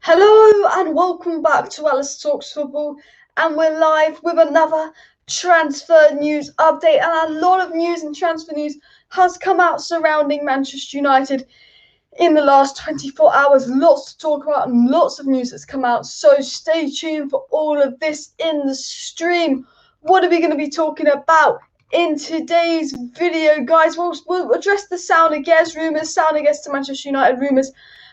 Hello and welcome back to Alice Talks Football, and we're live with another transfer news update, and a lot of news and transfer news has come out surrounding Manchester United in the last 24 hours. Lots to talk about and lots of news that's come out, so stay tuned for all of this in the stream. What are we going to be talking about in today's video, guys? We'll address the Saul Niguez rumours. Saul Niguez to Manchester United rumours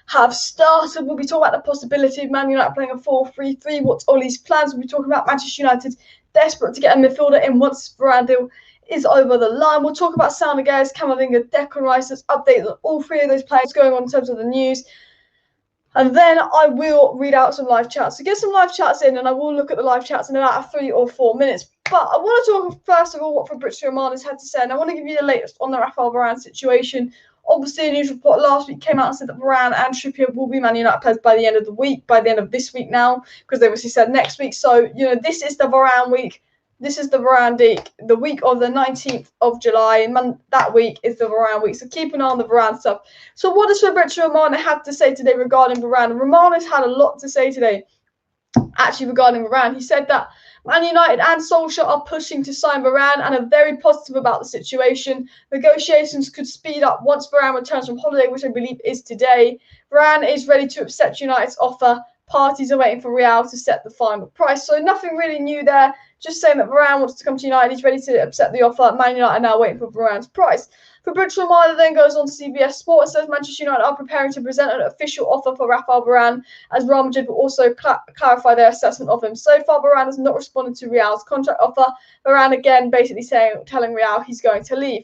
have started. We'll be talking about the possibility of Man United playing a 4-3-3. What's Ollie's plans? We'll be talking about Manchester United desperate to get a midfielder in once Varane deal is over the line. We'll talk about Saul Niguez, Camavinga, Declan Rice's update on all three of those players going on in terms of the news. And then I will read out some live chats. So get some live chats in, and I will look at the live chats in about 3 or 4 minutes. But I want to talk first of all what Fabrizio Romano's had to say, and I want to give you the latest on the Raphael Varane situation. Obviously, a news report last week came out and said that Varane and Trippier will be Man United players by the end of the week, by the end of this week now, because they obviously said next week. So, this is the Varane week. This is the Varane week, the week of the 19th of July, and that week is the Varane week. So keep an eye on the Varane stuff. So what does Fabrizio Romano have to say today regarding Varane? Romano's had a lot to say today, actually, regarding Varane. He said that Man United and Solskjaer are pushing to sign Varane and are very positive about the situation. Negotiations could speed up once Varane returns from holiday, which I believe is today. Varane is ready to accept United's offer. Parties are waiting for Real to set the final price. So nothing really new there. Just saying that Varane wants to come to United. He's ready to accept the offer. Man United are now waiting for Varane's price. Fabrizio Romano then goes on to CBS Sport and says Manchester United are preparing to present an official offer for Raphael Varane, as Real Madrid will also clarify their assessment of him. So far, Varane has not responded to Real's contract offer. Varane again basically telling Real he's going to leave.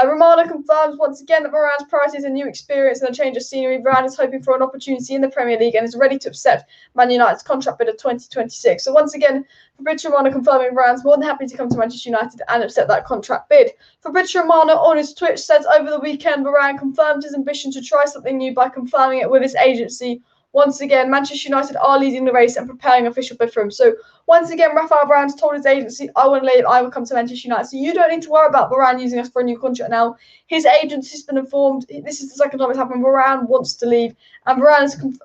Romano confirms once again that Varane's priority is a new experience and a change of scenery. Varane is hoping for an opportunity in the Premier League and is ready to accept Man United's contract bid of 2026. So once again, Fabrizio Romano confirming Varane's more than happy to come to Manchester United and accept that contract bid. Fabrizio Romano on his Twitch says over the weekend Varane confirmed his ambition to try something new by confirming it with his agency. Once again, Manchester United are leading the race and preparing an official bid for him. So once again, Raphael Varane's told his agency, I want to leave, I will come to Manchester United. So you don't need to worry about Varane using us for a new contract now. His agency's been informed. This is the second time it's happened. Varane wants to leave. And Varane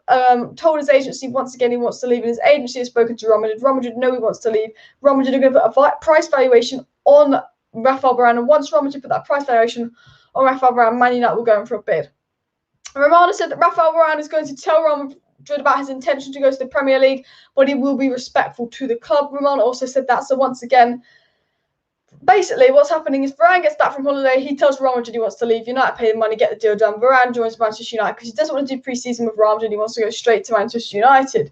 has told his agency once again he wants to leave. And his agency has spoken to Real Madrid. Real Madrid know he wants to leave. Real Madrid are going to put a price valuation on Raphael Varane. And once Real Madrid put that price valuation on Raphael Varane, Man United will go in for a bid. Romano said that Raphael Varane is going to tell Real Madrid about his intention to go to the Premier League, but he will be respectful to the club. Romano also said that. So once again, basically what's happening is Varane gets back from holiday. He tells Real Madrid he wants to leave. United pay the money, get the deal done. Varane joins Manchester United because he doesn't want to do pre-season with Real Madrid. He wants to go straight to Manchester United.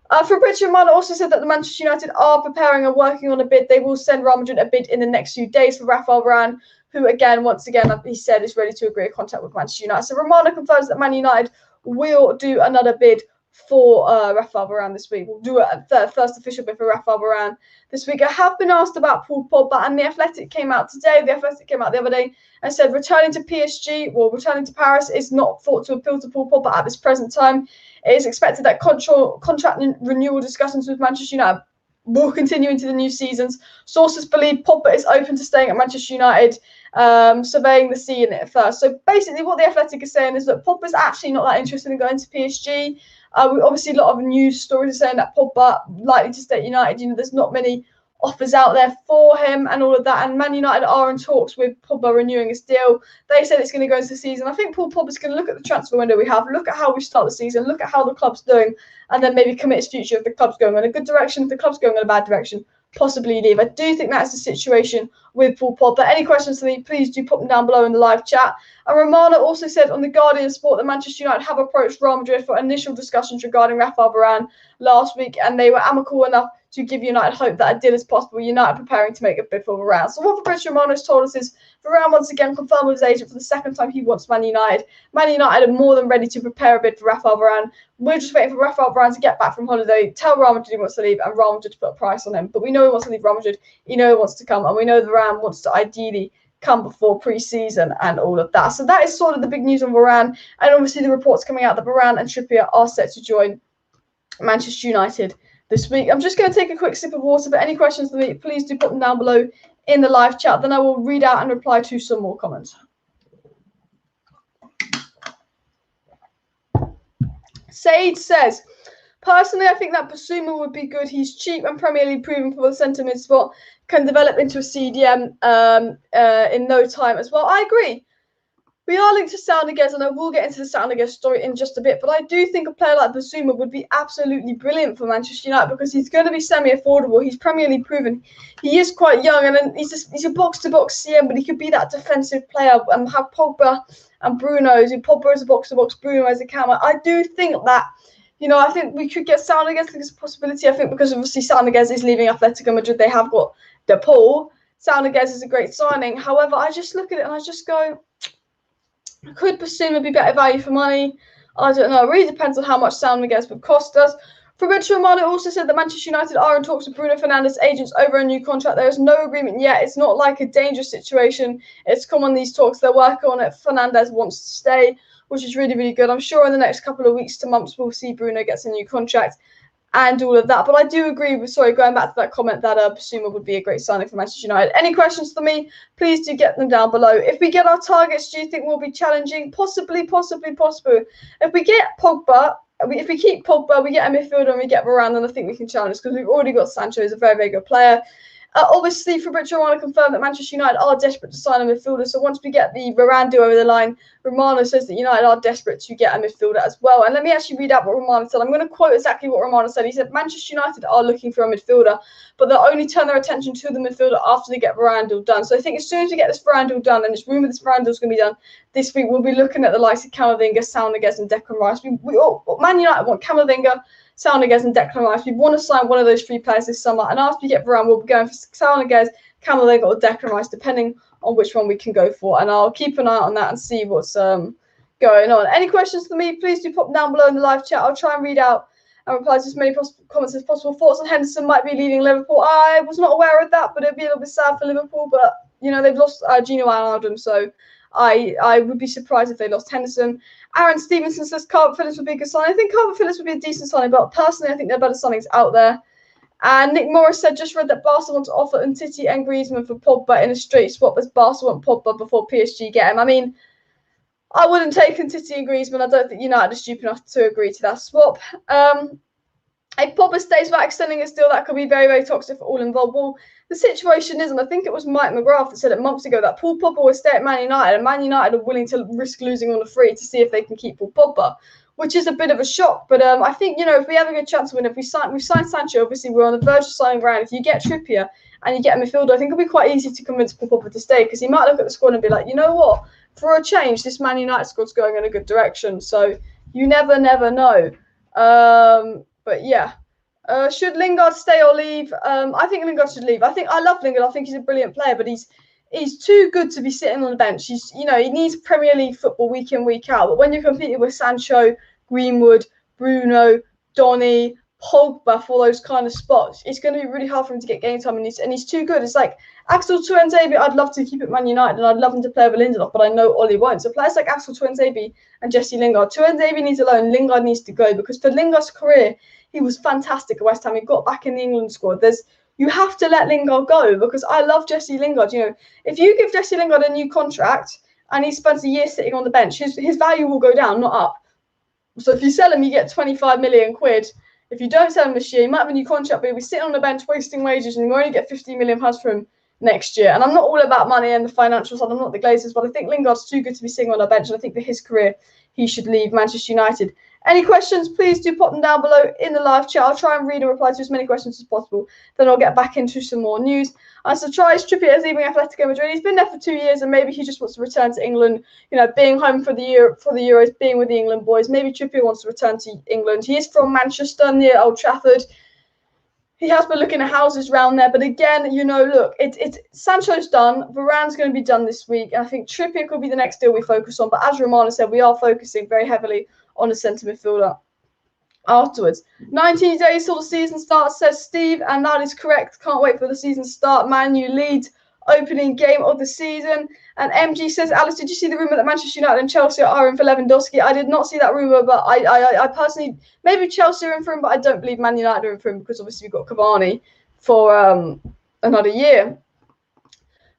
Fabrizio Romano also said that the Manchester United are preparing and working on a bid. They will send Real Madrid a bid in the next few days for Raphael Varane, who once again, he said is ready to agree a contract with Manchester United. So Romano confirms that Man United will do another bid for Raphael Varane this week. We'll do a first official bid for Raphael Varane this week. I have been asked about Paul Pogba, and The Athletic came out today. The Athletic came out the other day and said returning to Paris is not thought to appeal to Paul Pogba at this present time. It is expected that contract renewal discussions with Manchester United will continue into the new seasons. Sources believe Pogba is open to staying at Manchester United, surveying the scene at first. So basically what The Athletic is saying is that Pogba's actually not that interested in going to PSG. Obviously, a lot of news stories are saying that Pogba likely to stay at United. There's not many offers out there for him and all of that. And Man United are in talks with Pogba renewing his deal. They said it's going to go into the season. I think Paul Pogba's going to look at the transfer window we have, look at how we start the season, look at how the club's doing, and then maybe commit his future if the club's going in a good direction, if the club's going in a bad direction, possibly leave. I do think that's the situation with Paul Pogba. Any questions for me, please do put them down below in the live chat. And Romano also said on the Guardian Sport that Manchester United have approached Real Madrid for initial discussions regarding Raphael Varane last week, and they were amicable enough to give United hope that a deal is possible. United preparing to make a bid for Varane. So what Fabrizio Romano has told us is Varane once again confirmed with his agent for the second time he wants Man United. Man United are more than ready to prepare a bid for Raphael Varane. We're just waiting for Raphael Varane to get back from holiday, tell Real Madrid he wants to leave, and Real Madrid to put a price on him. But we know he wants to leave Real Madrid. You know he wants to come, and we know Varane wants to ideally come before pre-season and all of that. So that is sort of the big news on Varane, and obviously the reports coming out that Varane and Trippier are set to join Manchester United this week. I'm just going to take a quick sip of water, but any questions for me, please do put them down below in the live chat. Then I will read out and reply to some more comments. Said says, Personally, I think that Basuma would be good. He's cheap and Premier League proven for the centre mid spot. Can develop into a CDM in no time as well. I agree. We are linked to Saul Niguez, and I will get into the Saul Niguez story in just a bit, but I do think a player like Basuma would be absolutely brilliant for Manchester United because he's going to be semi-affordable. He's Premier League proven. He is quite young, and then he's a box-to-box CM, but he could be that defensive player and have Pogba and Bruno. Pogba as a box-to-box, Bruno as a camera. I do think that, I think we could get Saul Niguez. I think it's a possibility. I think because obviously Saul Niguez is leaving Atletico Madrid, they have got De Paul. Saul Niguez is a great signing. However, I just look at it and I just go, could Basuma be better value for money? I don't know. It really depends on how much Saul Niguez would cost us. Fabrizio Romano also said that Manchester United are in talks with Bruno Fernandes' agents over a new contract. There is no agreement yet. It's not like a dangerous situation. It's come on these talks. They're working on it. Fernandes wants to stay, which is really, really good. I'm sure in the next couple of weeks to months, we'll see Bruno gets a new contract and all of that. But I do agree with, going back to that comment, that Basuma would be a great signing for Manchester United. Any questions for me? Please do get them down below. If we get our targets, do you think we'll be challenging? Possibly. If we get Pogba, if we keep Pogba, we get a midfielder and we get Varane, then I think we can challenge because we've already got Sancho, who's a very, very good player. Obviously, Fabrizio Romano confirmed that Manchester United are desperate to sign a midfielder. So once we get the Varane deal over the line, Romano says that United are desperate to get a midfielder as well. And let me actually read out what Romano said. I'm going to quote exactly what Romano said. He said, Manchester United are looking for a midfielder, but they'll only turn their attention to the midfielder after they get Varane deal done. So I think as soon as we get this Varane deal done, and it's rumoured this Varane deal is going to be done this week, we'll be looking at the likes of Camavinga, Saul Niguez and Declan Rice. Man United want Camavinga, Saul Niguez and Declan Rice. We want to sign one of those three players this summer. And after we get Varane, we'll be going for Saul Niguez, Camavinga or Declan Rice, depending on which one we can go for. And I'll keep an eye on that and see what's going on. Any questions for me, please do pop them down below in the live chat. I'll try and read out and reply to as many comments as possible. Thoughts on Henderson might be leaving Liverpool. I was not aware of that, but it'd be a little bit sad for Liverpool. But, they've lost Gino Wijnaldum, so I would be surprised if they lost Henderson. Aaron Stevenson says Calvert-Phillips would be a good signing. I think Calvert-Phillips would be a decent signing, but personally, I think there are better signings out there. And Nick Morris said, just read that Barca want to offer Umtiti and Griezmann for Pogba in a straight swap as Barca want Pogba before PSG get him. I mean, I wouldn't take Umtiti and Griezmann. I don't think United are stupid enough to agree to that swap. If Pogba stays without extending his deal, that could be very, very toxic for all involved. Well, the situation is, and I think it was Mike McGrath that said it months ago, that Paul Pogba will stay at Man United, and Man United are willing to risk losing on the free to see if they can keep Paul Pogba, which is a bit of a shock. But I think, if we have a good chance to win, we've signed Sancho, obviously we're on the verge of signing Varane. If you get Trippier and you get a midfielder, I think it'll be quite easy to convince Paul Pogba to stay, because he might look at the squad and be like, you know what, for a change, this Man United squad's going in a good direction. So you never know. But yeah. Should Lingard stay or leave? I think Lingard should leave. I love Lingard. I think he's a brilliant player, but he's too good to be sitting on the bench. He needs Premier League football week in, week out. But when you're competing with Sancho, Greenwood, Bruno, Donny, Pogba for those kind of spots, it's going to be really hard for him to get game time, and he's too good. It's like Axel Tuanzebe, I'd love to keep at Man United, and I'd love him to play with Lindelof, but I know Ollie won't. So players like Axel Tuanzebe and Jesse Lingard. Tuanzebe needs a loan, Lingard needs to go, because for Lingard's career, he was fantastic at West Ham. He got back in the England squad. You have to let Lingard go, because I love Jesse Lingard. If you give Jesse Lingard a new contract and he spends a year sitting on the bench, his value will go down, not up. So if you sell him, you get 25 million quid. If you don't sell him this year, you might have a new contract, but he'll be sitting on the bench wasting wages, and you only get 50 million pounds from him next year. And I'm not all about money and the financial side. I'm not the Glazers, but I think Lingard's too good to be sitting on a bench, and I think for his career, he should leave Manchester United. Any questions, please do pop them down below in the live chat. I'll try and read and reply to as many questions as possible. Then I'll get back into some more news. I'm surprised Trippier is leaving Atletico Madrid. He's been there for 2 years, and maybe he just wants to return to England. Being home for the Euros, being with the England boys. Maybe Trippier wants to return to England. He is from Manchester, near Old Trafford. He has been looking at houses around there. But again, look, Sancho's done. Varane's going to be done this week. And I think Trippier could be the next deal we focus on. But as Romano said, we are focusing very heavily on a centre midfielder afterwards. 19 days till the season starts, says Steve, and that is correct. Can't wait for the season to start. Man U lead opening game of the season. And MG says, Alice, did you see the rumour that Manchester United and Chelsea are in for Lewandowski? I did not see that rumour, but I personally, maybe Chelsea are in for him, but I don't believe Man United are in for him, because obviously we've got Cavani for another year.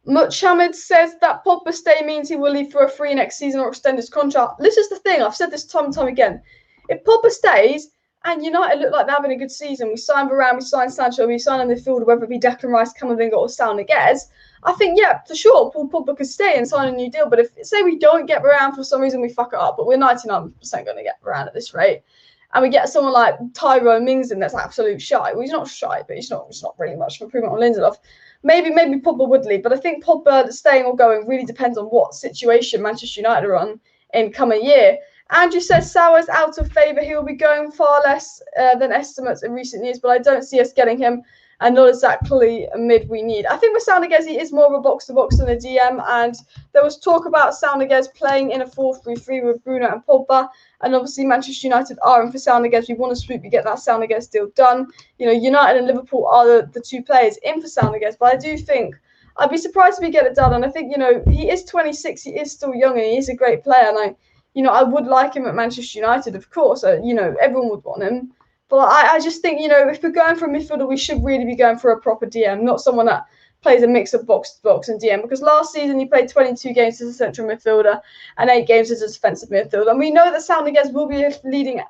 Muhammad says that Pogba stay means he will leave for a free next season or extend his contract. This is the thing. I've said this time and time again. If Pogba stays And United look like they're having a good season. We signed Varane, we signed Sancho, we signed in the midfield, whether it be Declan Rice, Camavinga, or Saul Niguez. I think, yeah, for sure, Paul Pogba could stay and sign a new deal. But if, say, we don't get Varane for some reason, we fuck it up. But we're 99% going to get Varane at this rate. And we get someone like Tyrone Mings in that's absolute shy. Well, he's not shy, but he's not really much of improvement on Lindelof. Maybe Pogba would leave. But I think Pogba staying or going really depends on what situation Manchester United are on in coming year. Andrew says Saul is out of favour. He will be going far less than estimates in recent years, but I don't see us getting him, and not exactly a mid we need. I think with Saul Niguez, he is more of a box-to-box than a DM, and there was talk about Saul Niguez playing in a 4-3-3 with Bruno and Pogba, and obviously Manchester United are in for Saul Niguez. We want to swoop to get that Saul Niguez deal done. United and Liverpool are the two players in for Saul Niguez, but I do think I'd be surprised if we get it done, and I think, he is 26, he is still young, and he is a great player, and I would like him at Manchester United, of course. Everyone would want him. But I just think, if we're going for a midfielder, we should really be going for a proper DM, not someone that plays a mix of box-to-box and DM. Because last season, he played 22 games as a central midfielder and 8 games as a defensive midfielder. And we know that Saul Niguez will be leaving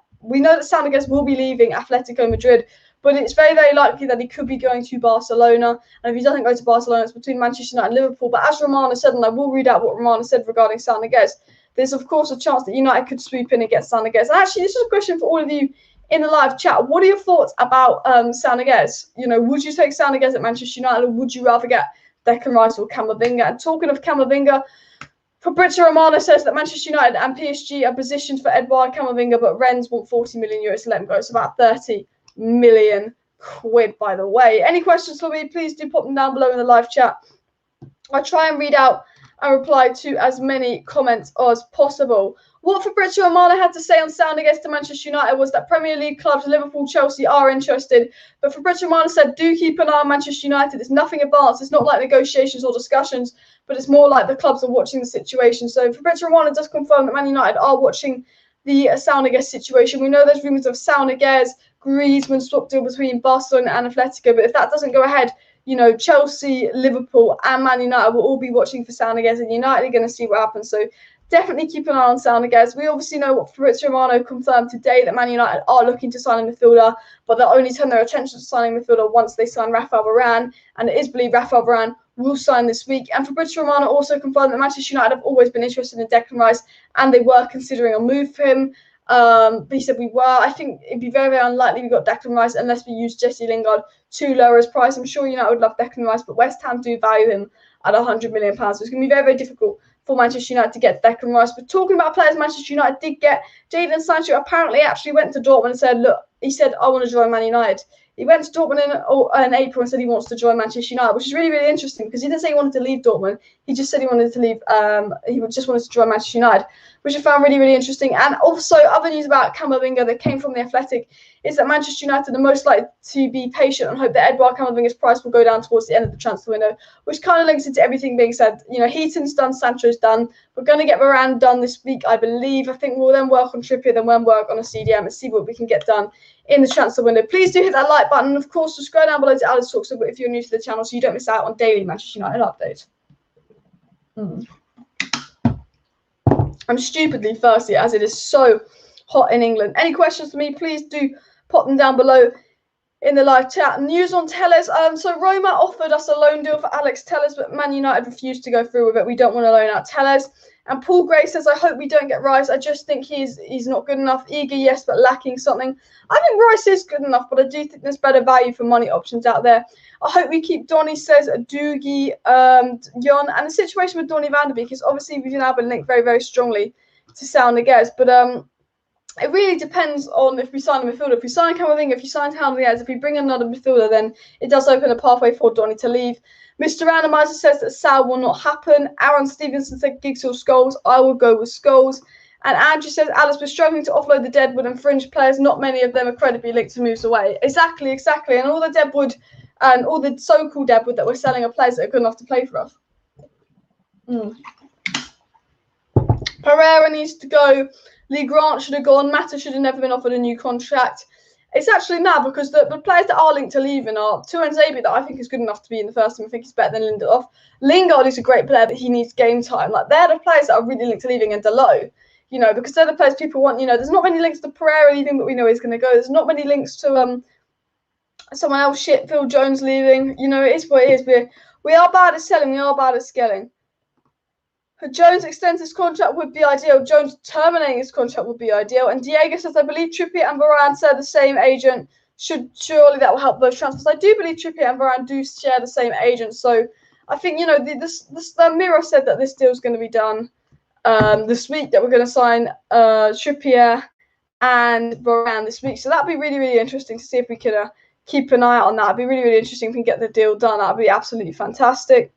Atletico Madrid. But it's very, very likely that he could be going to Barcelona. And if he doesn't go to Barcelona, it's between Manchester United and Liverpool. But as Romano said, and I will read out what Romano said regarding Saul Niguez, there's, of course, a chance that United could swoop in and get Saul Niguez. And actually, this is a question for all of you in the live chat. What are your thoughts about Saul Niguez? Would you take Saul Niguez at Manchester United, or would you rather get Declan Rice or Camavinga? And talking of Camavinga, Fabrizio Romano says that Manchester United and PSG are positioned for Edouard Camavinga, but Rennes want 40 million euros to let him go. It's about 30 million quid, by the way. Any questions for me, please do pop them down below in the live chat. I'll try and read out and reply to as many comments as possible. What Fabrizio Romano had to say on Saul Niguez to Manchester United was that Premier League clubs, Liverpool, Chelsea, are interested. But Fabrizio Romano said, do keep an eye on Manchester United. It's nothing advanced. It's not like negotiations or discussions, but it's more like the clubs are watching the situation. So Fabrizio Romano does confirm that Man United are watching the Saul Niguez situation. We know there's rumours of Saul Niguez, Griezmann swap deal between Barcelona and Atletico. But if that doesn't go ahead, Chelsea, Liverpool, and Man United will all be watching for Saul Niguez, and United are going to see what happens. So definitely keep an eye on Saul Niguez. We obviously know what Fabrizio Romano confirmed today, that Man United are looking to sign a midfielder, but they'll only turn their attention to signing a midfielder once they sign Raphael Varane, and it is believed Raphael Varane will sign this week. And Fabrizio Romano also confirmed that Manchester United have always been interested in Declan Rice, and they were considering a move for him. But he said we were. I think it'd be very, very unlikely we got Declan Rice unless we use Jesse Lingard to lower his price. I'm sure United would love Declan Rice, but West Ham do value him at £100 million. So it's going to be very, very difficult for Manchester United to get Declan Rice. But talking about players Manchester United did get, Jadon Sancho apparently actually went to Dortmund and said, look, he said, I want to join Man United. He went to Dortmund in April and said he wants to join Manchester United, which is really, really interesting because he didn't say he wanted to leave Dortmund. He just said he wanted to leave. He just wanted to join Manchester United, which I found really, really interesting. And also, other news about Camavinga that came from The Athletic is that Manchester United are most likely to be patient and hope that Edouard Camavinga's price will go down towards the end of the transfer window, which kind of links into everything being said. Heaton's done, Sancho's done. We're going to get Varane done this week, I believe. I think we'll then work on Trippier, then we'll work on a CDM and see what we can get done in the transfer window. Please do hit that like button. And of course, subscribe down below to Alice Talks if you're new to the channel so you don't miss out on daily Manchester United updates. I'm stupidly thirsty as it is so hot in England. Any questions for me, please do pop them down below in the live chat. News on Telles. So Roma offered us a loan deal for Alex Telles, but Man United refused to go through with it. We don't want to loan out Telles. And Paul Gray says, I hope we don't get Rice. I just think he's not good enough. Eager, yes, but lacking something. I think Rice is good enough, but I do think there's better value for money options out there. I hope we keep Donny, says Doogie, Jon. And the situation with Donny van de Beek is obviously we've now been linked very, very strongly to Saul Niguez. But it really depends on if we sign a midfielder. If we sign Camavinga, if you sign Saul Niguez, if we bring another midfielder, then it does open a pathway for Donny to leave. Mr. Randomizer says that Saul will not happen. Aaron Stevenson said Giggs or Scholes. I will go with Scholes. And Andrew says, Alice, we're struggling to offload the deadwood and fringe players. Not many of them are credibly linked to moves away. Exactly. And all the deadwood and all the so-called deadwood that we're selling are players that are good enough to play for us. Pereira needs to go. Lee Grant should have gone. Mata should have never been offered a new contract. It's actually mad because the players that are linked to leaving are Tuanzebe, that I think is good enough to be in the first team. I think he's better than Lindelof. Lingard is a great player, but he needs game time. Like, they're the players that are really linked to leaving. And Dalot, you know, because they're the players people want. You know, there's not many links to Pereira leaving, but we know he's going to go. There's not many links to someone else. Shit, Phil Jones leaving. You know, it is what it is. We are bad at selling. We are bad at scaling. Jones extends his contract would be ideal. Jones terminating his contract would be ideal. And Diego says, I believe Trippier and Varane share the same agent. Surely that will help those transfers. I do believe Trippier and Varane do share the same agent. So I think, you know, the Mirror said that this deal is going to be done this week, that we're going to sign Trippier and Varane this week. So that'd be really, really interesting to see if we can keep an eye out on that. It'd be really, really interesting if we can get the deal done. That'd be absolutely fantastic.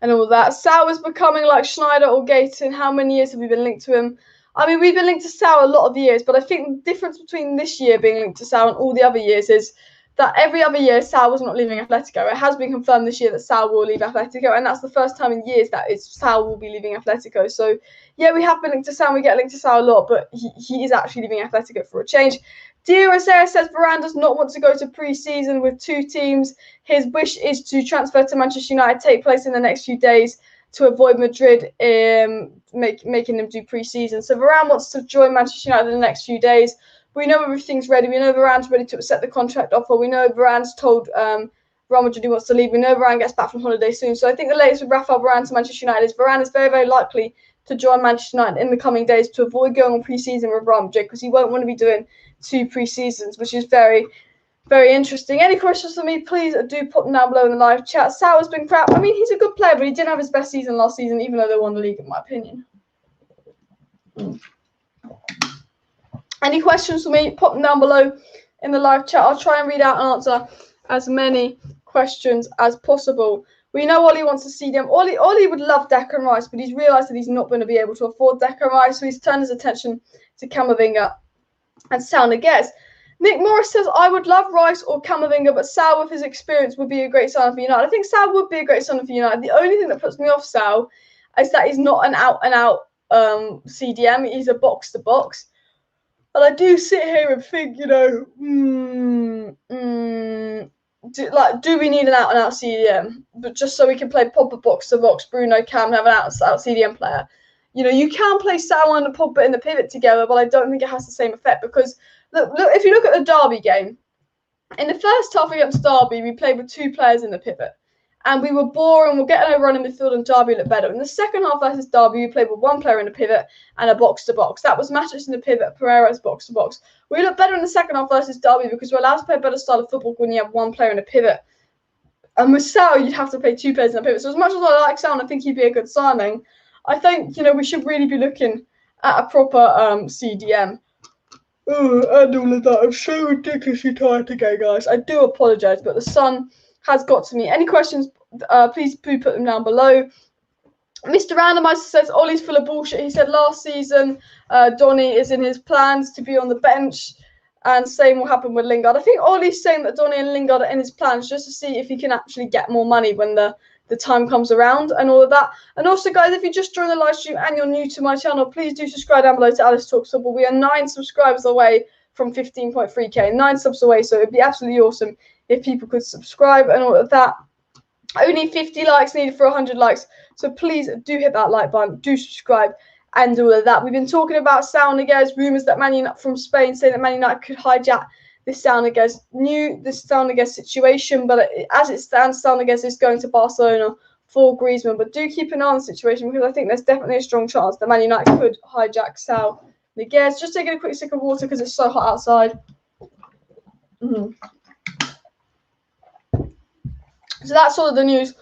And all that. Saul is becoming like Schneider or Gayton. How many years have we been linked to him? I mean, we've been linked to Saul a lot of years, but I think the difference between this year being linked to Saul and all the other years is that every other year Saul was not leaving Atletico. It has been confirmed this year that Saul will leave Atletico, and that's the first time in years that Saul will be leaving Atletico. So, yeah, we have been linked to Saul. We get linked to Saul a lot, but he is actually leaving Atletico for a change. Dio Rosera says Varane does not want to go to pre-season with 2 teams. His wish is to transfer to Manchester United, take place in the next few days to avoid Madrid making them do pre-season. So Varane wants to join Manchester United in the next few days. We know everything's ready. We know Varane's ready to accept the contract offer. We know Varane's told Real Madrid he wants to leave. We know Varane gets back from holiday soon. So I think the latest with Raphael Varane to Manchester United is Varane is very, very likely to join Manchester United in the coming days to avoid going on pre-season with Real Madrid, because he won't want to be doing 2 pre-seasons, which is very, very interesting. Any questions for me, please do put them down below in the live chat. Saul has been crap. I mean, he's a good player, but he didn't have his best season last season, even though they won the league, in my opinion. Any questions for me, put them down below in the live chat. I'll try and read out and answer as many questions as possible. We know Ollie wants to see them. Ollie would love Declan Rice, but he's realised that he's not going to be able to afford Declan Rice, so he's turned his attention to Camavinga and Saul Niguez. Nick Morris says, I would love Rice or Camavinga, but Saul with his experience would be a great signing for United. I think Saul would be a great signing for United. The only thing that puts me off Saul is that he's not an out-and-out CDM. He's a box-to-box. And I do sit here and think, you know, do we need an out-and-out CDM? But just so we can play Pogba box-to-box, Bruno, Cam, and have an out-and-out CDM player. You know, you can play Saul and Pogba in the pivot together, but I don't think it has the same effect because, look, if you look at the Derby game, in the first half against Derby, we played with 2 players in the pivot. And we were boring. We're getting over in midfield and Derby looked better. In the second half versus Derby, we played with 1 player in the pivot and a box-to-box. That was Matches in the pivot, Pereira's box-to-box. We looked better in the second half versus Derby because we're allowed to play a better style of football when you have 1 player in the pivot. And with Saul, you'd have to play 2 players in the pivot. So as much as I like Saul and I think he'd be a good signing, I think, you know, we should really be looking at a proper CDM. Oh, and all of that. I'm so ridiculously tired today, guys. I do apologise, but the sun has got to me. Any questions, please do put them down below. Mr. Randomizer says, Ollie's full of bullshit. He said last season, Donny is in his plans to be on the bench, and same will happen with Lingard. I think Ollie's saying that Donny and Lingard are in his plans just to see if he can actually get more money when the time comes around and all of that. And also, guys, if you just joined the live stream and you're new to my channel, please do subscribe down below to Alice Talks Football. We are 9 subscribers away from 15.3k, 9 subs away, so it'd be absolutely awesome if people could subscribe and all of that. Only 50 likes needed for 100 likes, so please do hit that like button, do subscribe and all of that. We've been talking about Saul Niguez, rumours that Man United from Spain say that Man United could hijack this Saul Niguez situation, but as it stands, Saul Niguez is going to Barcelona for Griezmann. But do keep an eye on the situation because I think there's definitely a strong chance that Man United could hijack Saul Niguez. Just taking a quick sip of water because it's so hot outside. So that's all of the news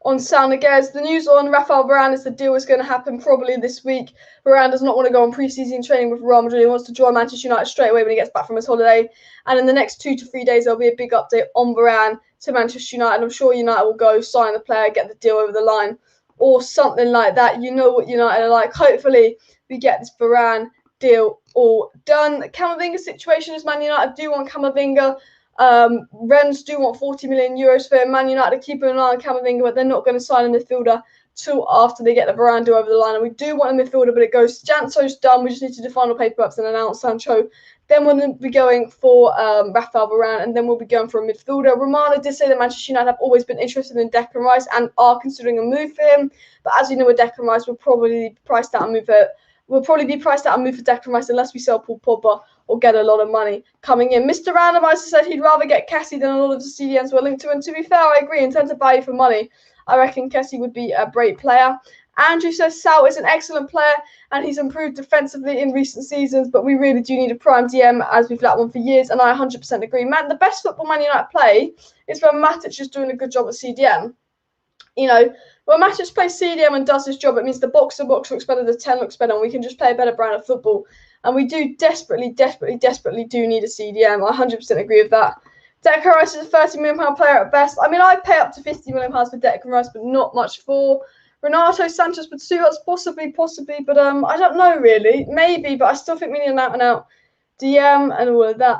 on Saul Niguez. The news on Raphael Varane is the deal is going to happen probably this week. Varane does not want to go on pre-season training with Real Madrid. He wants to join Manchester United straight away when he gets back from his holiday. And in the next 2 to 3 days, there'll be a big update on Varane to Manchester United. I'm sure United will go sign the player, get the deal over the line or something like that. You know what United are like. Hopefully, we get this Varane deal all done. The Camavinga situation is Man United do want Camavinga. Rennes do want 40 million euros for him. Man United are keeping an eye on Camavinga, but they're not going to sign a midfielder till after they get the Varane deal over the line. And we do want a midfielder, but it goes, Sancho's done. We just need to do final paperwork and announce Sancho. Then we'll be going for Raphael Varane, and then we'll be going for a midfielder. Romano did say that Manchester United have always been interested in Declan Rice and are considering a move for him. But as you know, with Declan Rice, we'll probably price that and move it We'll probably be priced out and move for Declan Rice unless we sell Paul Pogba or get a lot of money coming in. Mr. Randomizer said he'd rather get Kessie than a lot of the CDMs we're linked to. And to be fair, I agree. In terms of value for money, I reckon Kessie would be a great player. Andrew says Saul is an excellent player and he's improved defensively in recent seasons, but we really do need a prime DM as we've lacked one for years, and I 100% agree. Man, the best football Man United play is when Matic is doing a good job at CDM. You know, when Matic plays CDM and does his job, it means the box-to-box looks better, the 10 looks better, and we can just play a better brand of football. And we do desperately do need a CDM. I 100% agree with that. Declan Rice is a £30 million player at best. I mean, I'd pay up to £50 million for Declan Rice, but not much for Renato Sanchez would suit us, possibly, but I don't know really. Maybe, but I still think we need an out-and-out DM and all of that.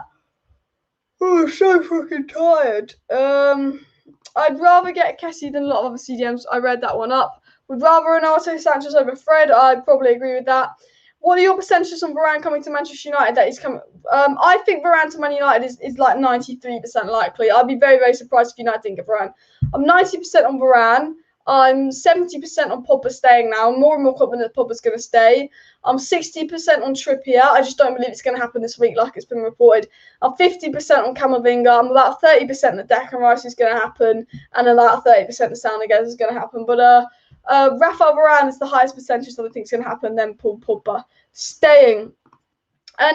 Oh, I'm so fucking tired. I'd rather get Kessie than a lot of other CDMs. I read that one up. Would rather Renato Sanchez over Fred. I'd probably agree with that. What are your percentages on Varane coming to Manchester United? That he's coming. I think Varane to Man United is like 93% likely. I'd be very, very surprised if United didn't get Varane. I'm 90% on Varane. I'm 70% on Pogba staying now. I'm more and more confident that Pogba's going to stay. I'm 60% on Trippier. I just don't believe it's going to happen this week like it's been reported. I'm 50% on Camavinga. I'm about 30% that Declan Rice is going to happen. And about 30% that Niguez is going to happen. But Raphael Varane is the highest percentage that I think is going to happen. Then Paul Pogba staying.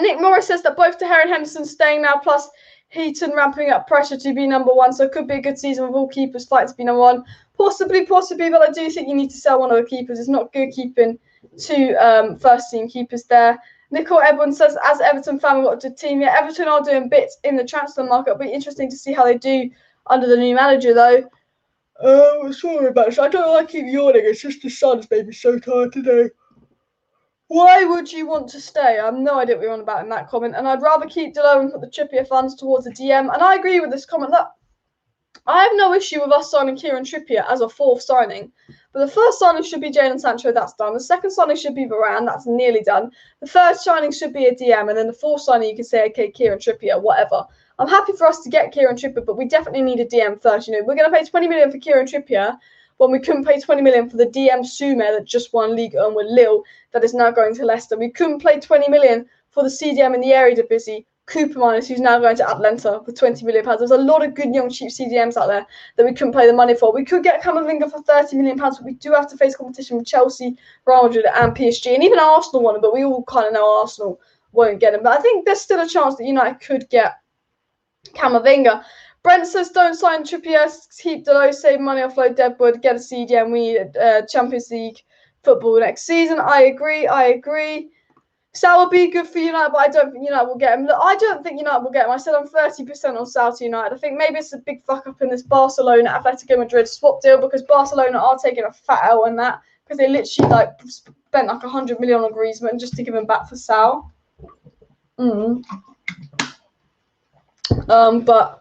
Nick Morris says that both De Gea and Henderson staying now, plus Heaton ramping up pressure to be number one. So it could be a good season with all keepers fighting to be number one. Possibly, but I do think you need to sell one of the keepers. It's not good keeping two first-team keepers there. Nicole Edwin says, as Everton fan, we've got a good team. Yeah, Everton are doing bits in the transfer market. It'll be interesting to see how they do under the new manager, though. Sorry about this. I don't know why I keep yawning. It's just the sun's made me so tired today. Why would you want to stay? I have no idea what you're on about in that comment. And I'd rather keep Delo and put the Trippier funds towards the DM. And I agree with this comment. That I have no issue with us signing Kieran Trippier as a fourth signing. But the first signing should be Jadon Sancho, that's done. The second signing should be Varane, that's nearly done. The third signing should be a DM, and then the fourth signing you can say, okay, Kieran Trippier, whatever. I'm happy for us to get Kieran Trippier, but we definitely need a DM first. You know, we're going to pay 20 million for Kieran Trippier when we couldn't pay 20 million for the DM Sumer that just won League 1 with Lille that is now going to Leicester. We couldn't pay 20 million for the CDM in the Eredivisie, Cooperman, who's now going to Atlanta for £20 million. There's a lot of good young cheap CDMs out there that we couldn't pay the money for. We could get Camavinga for £30 million, but we do have to face competition with Chelsea, Real Madrid and PSG. And even Arsenal won it, but we all kind of know Arsenal won't get him. But I think there's still a chance that United could get Camavinga. Brent says, don't sign Trippier, keep Delo, save money, offload Deadwood, get a CDM. We need Champions League football next season. I agree. Saul will be good for United, but I don't think United will get him. Look, I don't think United will get him. I said I'm 30% on Saul to United. I think maybe it's a big fuck up in this Barcelona, Atletico Madrid swap deal because Barcelona are taking a fat L on that because they literally spent like 100 million on Griezmann just to give him back for Saul. But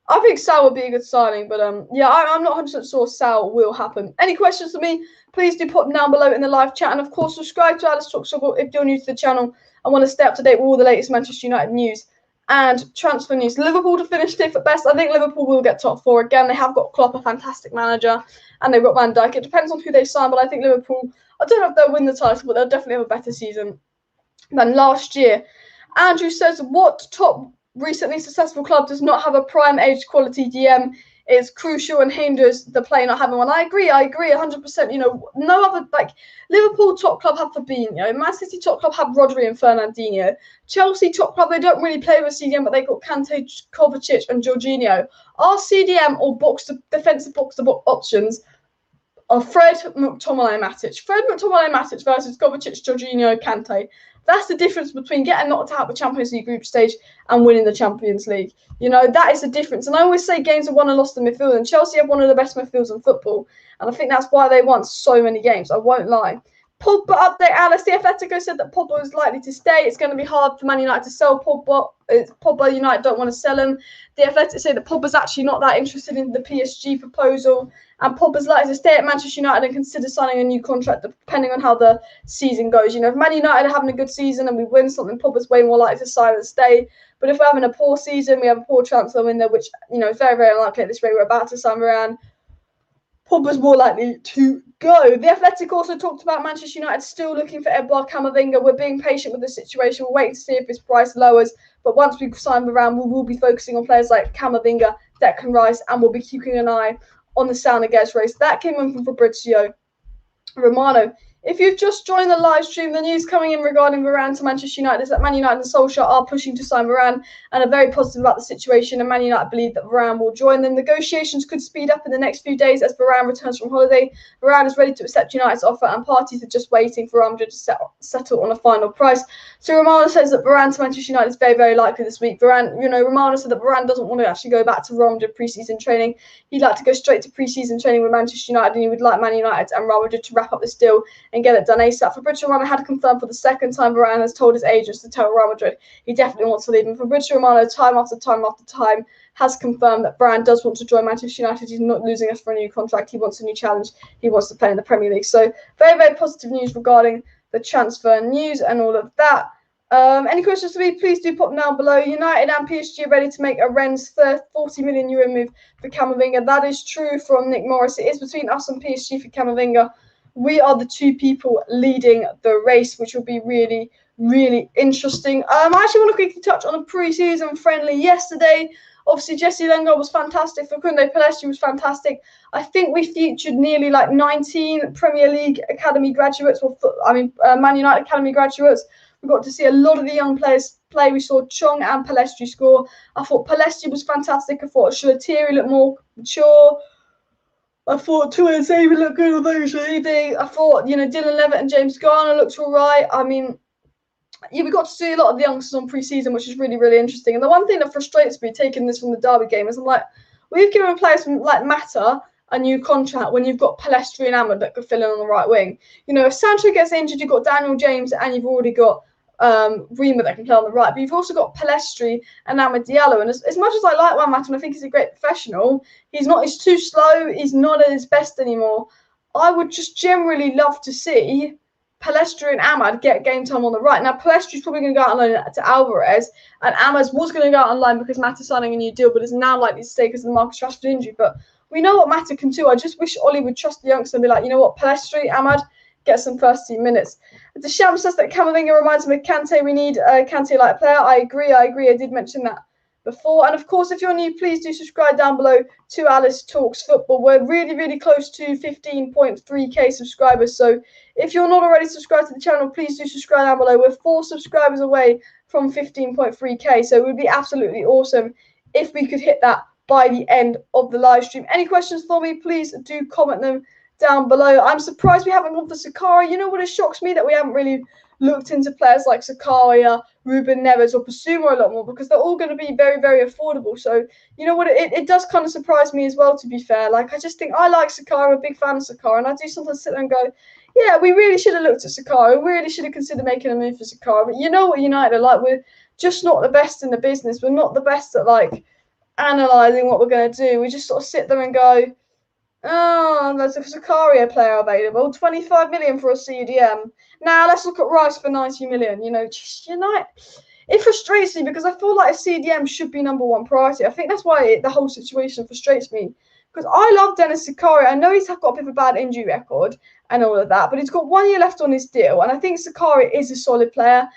I think Saul would be a good signing. But yeah, I'm not 100% sure Saul will happen. Any questions for me? Please do put them down below in the live chat. And, of course, subscribe to Alice Talks Football if you're new to the channel and want to stay up to date with all the latest Manchester United news and transfer news. Liverpool to finish 5th at best. I think Liverpool will get top 4 again. They have got Klopp, a fantastic manager, and they've got Van Dijk. It depends on who they sign, but I think Liverpool, I don't know if they'll win the title, but they'll definitely have a better season than last year. Andrew says, what top recently successful club does not have a prime age quality DM? Is crucial and hinders the play not having one. I agree 100%. You know, no other, Liverpool top club have Fabinho, Man City top club have Rodri and Fernandinho, Chelsea top club, they don't really play with CDM, but they've got Kante, Kovacic and Jorginho. Our CDM or defensive box-to-box options are Fred, McTominay, Matic versus Kovacic, Jorginho, Kante. That's the difference between getting knocked out of the Champions League group stage and winning the Champions League. You know, that is the difference. And I always say games are won and lost in midfield. And Chelsea have one of the best midfields in football. And I think that's why they won so many games. I won't lie. Pogba update, Alice. The Atletico said that Pogba is likely to stay. It's going to be hard for Man United to sell Pogba. Pogba United don't want to sell him. The Athletic say that Pogba's actually not that interested in the PSG proposal. And Pogba's likely to stay at Manchester United and consider signing a new contract depending on how the season goes. You know, if Man United are having a good season and we win something, Pogba's way more likely to sign and stay. But if we're having a poor season, we have a poor transfer window, which, you know, is very, very unlikely at this rate. We're about to sign Varane. Pogba's more likely to go. The Athletic also talked about Manchester United still looking for Edouard Camavinga. We're being patient with the situation. We're waiting to see if his price lowers. But once we sign Varane, we will be focusing on players like Camavinga, Declan Rice, and we'll be keeping an eye on the San Niguez race. That came in from Fabrizio Romano. If you've just joined the live stream, the news coming in regarding Varane to Manchester United is that Man United and Solskjaer are pushing to sign Varane and are very positive about the situation, and Man United believe that Varane will join them. Negotiations could speed up in the next few days as Varane returns from holiday. Varane is ready to accept United's offer, and parties are just waiting for Real Madrid to settle on a final price. So Romano says that Varane to Manchester United is very, very likely this week. Romano said that Varane doesn't want to actually go back to Real Madrid pre-season training. He'd like to go straight to pre-season training with Manchester United, and he would like Man United and Real Madrid to wrap up this deal and get it done ASAP. Fabrizio Romano had confirmed for the second time Varane has told his agents to tell Real Madrid he definitely wants to leave. And Fabrizio Romano, time after time after time, has confirmed that Varane does want to join Manchester United. He's not losing us for a new contract. He wants a new challenge. He wants to play in the Premier League. So very, very positive news regarding the transfer news and all of that. Any questions for me, please do pop them down below. United and PSG are ready to make a Rennes €40 million move for Camavinga. That is true from Nick Morris. It is between us and PSG for Camavinga. We are the two people leading the race, which will be really, really interesting. I actually want to quickly touch on a pre-season friendly yesterday. Obviously, Jesse Lingard was fantastic. Facundo Pellistri was fantastic. I think we featured nearly like 19 Premier League Academy graduates, Man United Academy graduates. We got to see a lot of the young players play. We saw Chong and Pellistri score. I thought Pellistri was fantastic. I thought Shaqiri looked more mature. I thought Tua Xavier looked good, although he was leading. I thought, Dylan Levitt and James Garner looked all right. I mean, we got to see a lot of the youngsters on pre-season, which is really, really interesting. And the one thing that frustrates me, taking this from the Derby game, is I'm like, we've given players like Mata a new contract when you've got Pellistri and Ahmed that could fill in on the right wing. If Sancho gets injured, you've got Daniel James and you've already got Rima that can play on the right, but you've also got Pellistri and Amad Diallo. And as much as I like Juan Mata and I think he's a great professional, he's too slow, he's not at his best anymore. I would just generally love to see Pellistri and Amad get game time on the right. Now, Pellestri's probably going to go out on loan to Alvarez, and Amad was going to go out on loan because Mata's signing a new deal, but is now likely to stay because of the Marcus Rashford injury. But we know what Mata can do. I just wish Ollie would trust the youngster and be like, you know what, Pellistri, Amad, get some first team minutes. The Sham says that Camavinga reminds me of Kante. We need a Kante-like player. I agree. I did mention that before. And of course, if you're new, please do subscribe down below to Alice Talks Football. We're really, really close to 15.3k subscribers. So if you're not already subscribed to the channel, please do subscribe down below. We're 4 subscribers away from 15.3k. So it would be absolutely awesome if we could hit that by the end of the live stream. Any questions for me, please do comment them down below. I'm surprised we haven't gone for Sakari. You know what, it shocks me that we haven't really looked into players like Sakaria, Ruben Neves, or Pasuma a lot more, because they're all going to be very, very affordable. So, you know what, it does kind of surprise me as well, to be fair. Like, I just think I like Sakari. I'm a big fan of Sakari, and I do sometimes sit there and go, yeah, we really should have looked at Sakari. We really should have considered making a move for Sakari. But you know what United are like. We're just not the best in the business. We're not the best at, like, analysing what we're going to do. We just sort of sit there and go, oh, there's a Sakaria player available. 25 million for a CDM. Now let's look at Rice for 90 million. Just United. It frustrates me because I feel like a CDM should be number one priority. I think that's why the whole situation frustrates me. Because I love Dennis Sakaria. I know he's got a bit of a bad injury record and all of that, but he's got 1 year left on his deal. And I think Sakaria is a solid player.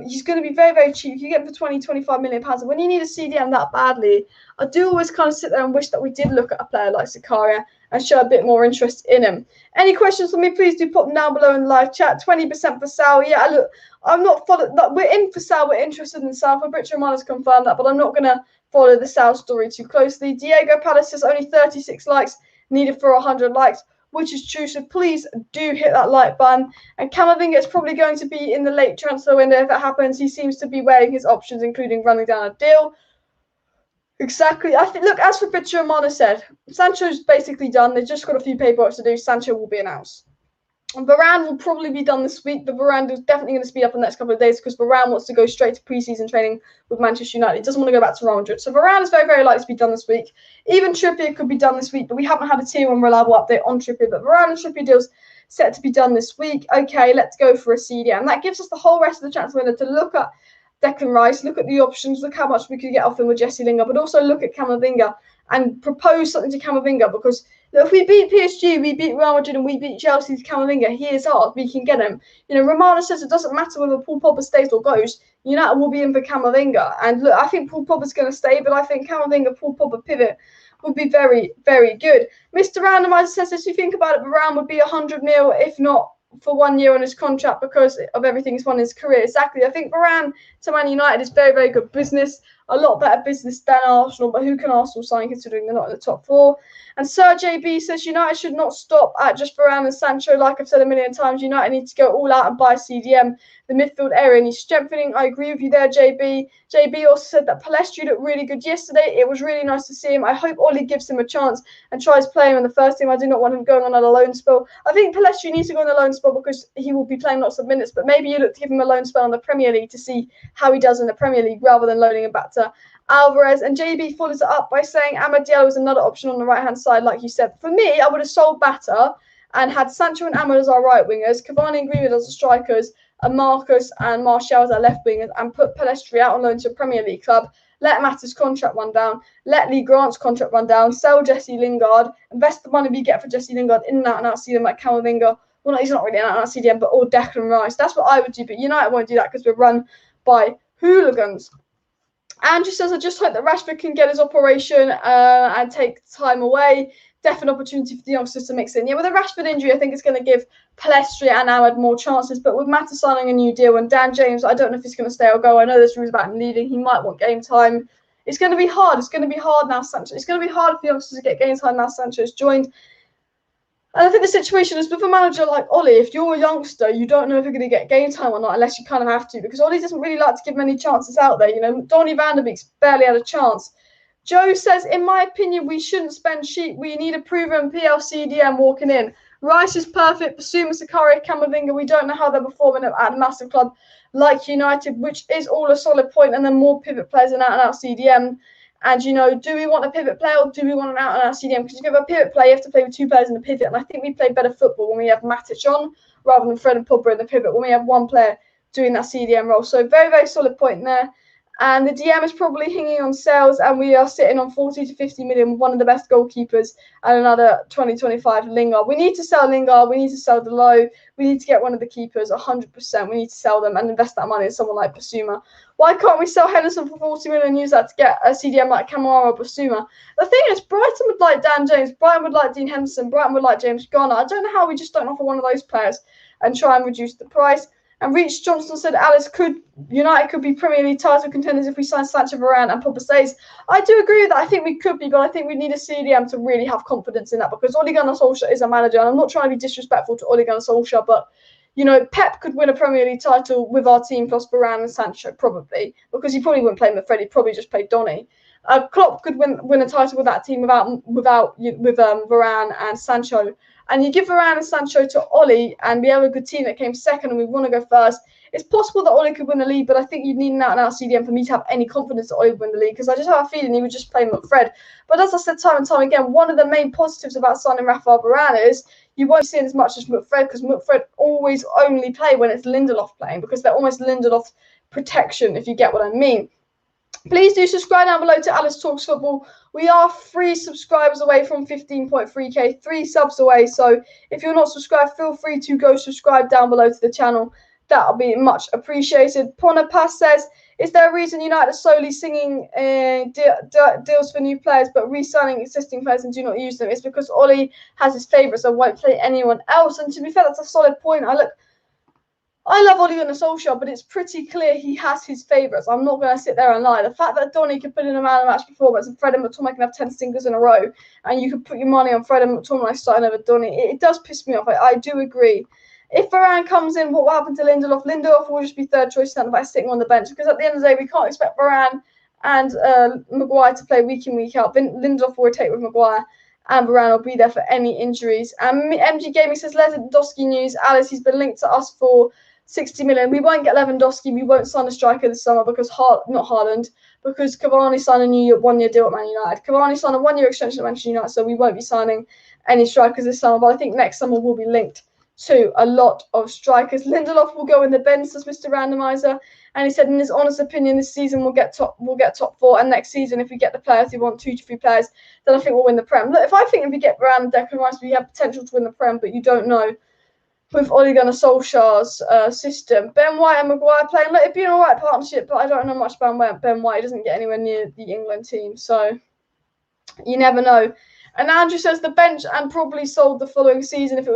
He's going to be very, very cheap. You get him for 20, 25 million pounds. And when you need a CDM that badly, I do always kind of sit there and wish that we did look at a player like Sakaria and show a bit more interest in him. Any questions for me, please do put them down below in the live chat. 20% for Saul. Yeah, look, I'm not following that. We're in for Saul. We're interested in Saul. Fabrizio Romano's confirmed that, but I'm not going to follow the Saul story too closely. Diego Palace says only 36 likes needed for 100 likes, which is true. So please do hit that like button. And Camavinga is probably going to be in the late transfer window if it happens. He seems to be weighing his options, including running down a deal. Exactly. I think, look, as Fabrizio Romano said, Sancho's basically done. They've just got a few paperwork to do. Sancho will be announced. And Varane will probably be done this week, but Varane is definitely going to speed up in the next couple of days because Varane wants to go straight to pre-season training with Manchester United. He doesn't want to go back to Real Madrid. So Varane is very, very likely to be done this week. Even Trippier could be done this week, but we haven't had a tier 1 reliable update on Trippier. But Varane and Trippier deals set to be done this week. Okay, let's go for a CDM. And that gives us the whole rest of the transfer window to look at Declan Rice, look at the options, look how much we could get off him with Jesse Lingard, but also look at Camavinga and propose something to Camavinga, because If we beat PSG, we beat Real Madrid, and we beat Chelsea's Camavinga, he is ours. We can get him. You know, Romano says it doesn't matter whether Paul Pogba stays or goes. United will be in for Camavinga. And look, I think Paul Pogba's going to stay, but I think Camavinga, Paul Pogba pivot would be very, very good. Mr. Randomizer says, as you think about it, Varane would be 100 mil, if not for 1 year on his contract because of everything he's won in his career. Exactly. I think Varane to Man United is very, very good business. A lot better business than Arsenal, but who can Arsenal sign considering they're not in the top 4? And Sir JB says United should not stop at just Varane and Sancho. Like I've said a million times, United need to go all out and buy CDM. The midfield area needs strengthening. I agree with you there, JB. JB also said that Pellistri looked really good yesterday. It was really nice to see him. I hope Ollie gives him a chance and tries playing him in the first team. I do not want him going on a loan spell. I think Pellistri needs to go on a loan spell because he will be playing lots of minutes, but maybe you look to give him a loan spell in the Premier League to see how he does in the Premier League rather than loaning him back to Alvarez. And JB follows it up by saying Amad Diallo is another option on the right-hand side, like you said. For me, I would have sold Bata and had Sancho and Amad as our right wingers, Cavani and Greenwood as the strikers, and Marcus and Martial as our left wingers, and put Pellistri out on loan to a Premier League club. Let Mata's contract run down. Let Lee Grant's contract run down. Sell Jesse Lingard. Invest the money we get for Jesse Lingard in and out CDM like Camavinga. Well, no, he's not really in and out CDM, but all Declan Rice. That's what I would do, but United won't do that because we're run by hooligans. Andrew says, I just hope that Rashford can get his operation and take time away. Definite opportunity for the youngsters to mix in. Yeah, with a Rashford injury, I think it's going to give Pellistri and Ahmad more chances. But with Mata signing a new deal and Dan James, I don't know if he's going to stay or go. I know there's rumours about him leaving. He might want game time. It's going to be hard. It's going to be hard now, Sancho. It's going to be hard for the youngsters to get game time now Sancho's joined. And I think the situation is with a manager like Ollie, if you're a youngster, you don't know if you're going to get game time or not unless you kind of have to, because Ollie doesn't really like to give many chances out there. You know, Donny van der Beek's barely had a chance. Joe says, in my opinion, we shouldn't spend cheap. We need a proven PLCDM walking in. Rice is perfect. Basuma, Sakari, Camavinga, we don't know how they're performing at a massive club like United, which is all a solid point, and then more pivot players and out CDM. And, you know, do we want a pivot player or do we want an out-and-out CDM? Because if you have a pivot player, you have to play with two players in the pivot. And I think we play better football when we have Matic on rather than Fred and Pogba in the pivot, when we have one player doing that CDM role. So very, very solid point there. And the DM is probably hanging on sales, and we are sitting on 40 to 50 million, one of the best goalkeepers, and another 20-25 Lingard. We need to sell Lingard. We need to sell Delo. We need to get one of the keepers 100%. We need to sell them and invest that money in someone like Basuma. Why can't we sell Henderson for 40 million and use that to get a CDM like Kamara or Basuma? The thing is, Brighton would like Dan James. Brighton would like Dean Henderson. Brighton would like James Garner. I don't know how we just don't offer one of those players and try and reduce the price. And Reach Johnson said United could be Premier League title contenders if we sign Sancho, Varane and Pogba stays. I do agree with that. I think we could be, but I think we need a CDM to really have confidence in that, because Ole Gunnar Solskjaer is a manager, and I'm not trying to be disrespectful to Ole Gunnar Solskjaer, but you know, Pep could win a Premier League title with our team plus Varane and Sancho, probably, because he probably wouldn't play with Fred, he'd probably just play Donny. Klopp could win a title with that team with Varane and Sancho. And you give Varane and Sancho to Ollie, and we have a good team that came second, and we want to go first. It's possible that Ollie could win the league, but I think you'd need an out-and-out CDM for me to have any confidence that Ollie would win the league, because I just have a feeling he would just play McFred. But as I said time and time again, one of the main positives about signing Raphael Varane is you won't see it as much as McFred, because McFred always only play when it's Lindelof playing, because they're almost Lindelof protection, if you get what I mean. Please do subscribe down below to Alice Talks Football. We are 3 subscribers away from 15.3k, 3 subs away. So if you're not subscribed, feel free to go subscribe down below to the channel. That'll be much appreciated. Ponapas says, is there a reason United are solely singing deals for new players but re-signing existing players and do not use them? It's because Ollie has his favourites and won't play anyone else. And to be fair, that's a solid point. I love Ole Gunnar Solskjaer, but it's pretty clear he has his favourites. I'm not going to sit there and lie. The fact that Donny could put in a man of the match performance and Fred and McTominay can have 10 stingers in a row, and you could put your money on Fred and McTominay starting over Donny, it does piss me off. I do agree. If Varane comes in, what will happen to Lindelof? Lindelof will just be third choice centre back sitting on the bench, because at the end of the day, we can't expect Varane and Maguire to play week in, week out. Lindelof will rotate with Maguire, and Varane will be there for any injuries. And MG Gaming says, Lewandowski news. Alice, he's been linked to us for 60 million. We won't get Lewandowski. We won't sign a striker this summer because not Haaland, because Cavani signed a new 1-year deal at Man United. Cavani signed a 1-year extension at Manchester United, so we won't be signing any strikers this summer. But I think next summer we'll be linked to a lot of strikers. Lindelof will go in the bench, says Mr. Randomizer. And he said, in his honest opinion, this season we'll get top 4, and next season, if we get the players we want, 2 to 3 players, then I think we'll win the Prem. Look, I think if we get Varane and Declan Rice, we have potential to win the Prem, but you don't know with Ole Gunnar Solskjaer's system. Ben White and Maguire playing, look, it'd be an all right partnership, but I don't know much about Ben White. He doesn't get anywhere near the England team, so you never know. And Andrew says the bench and probably sold the following season. If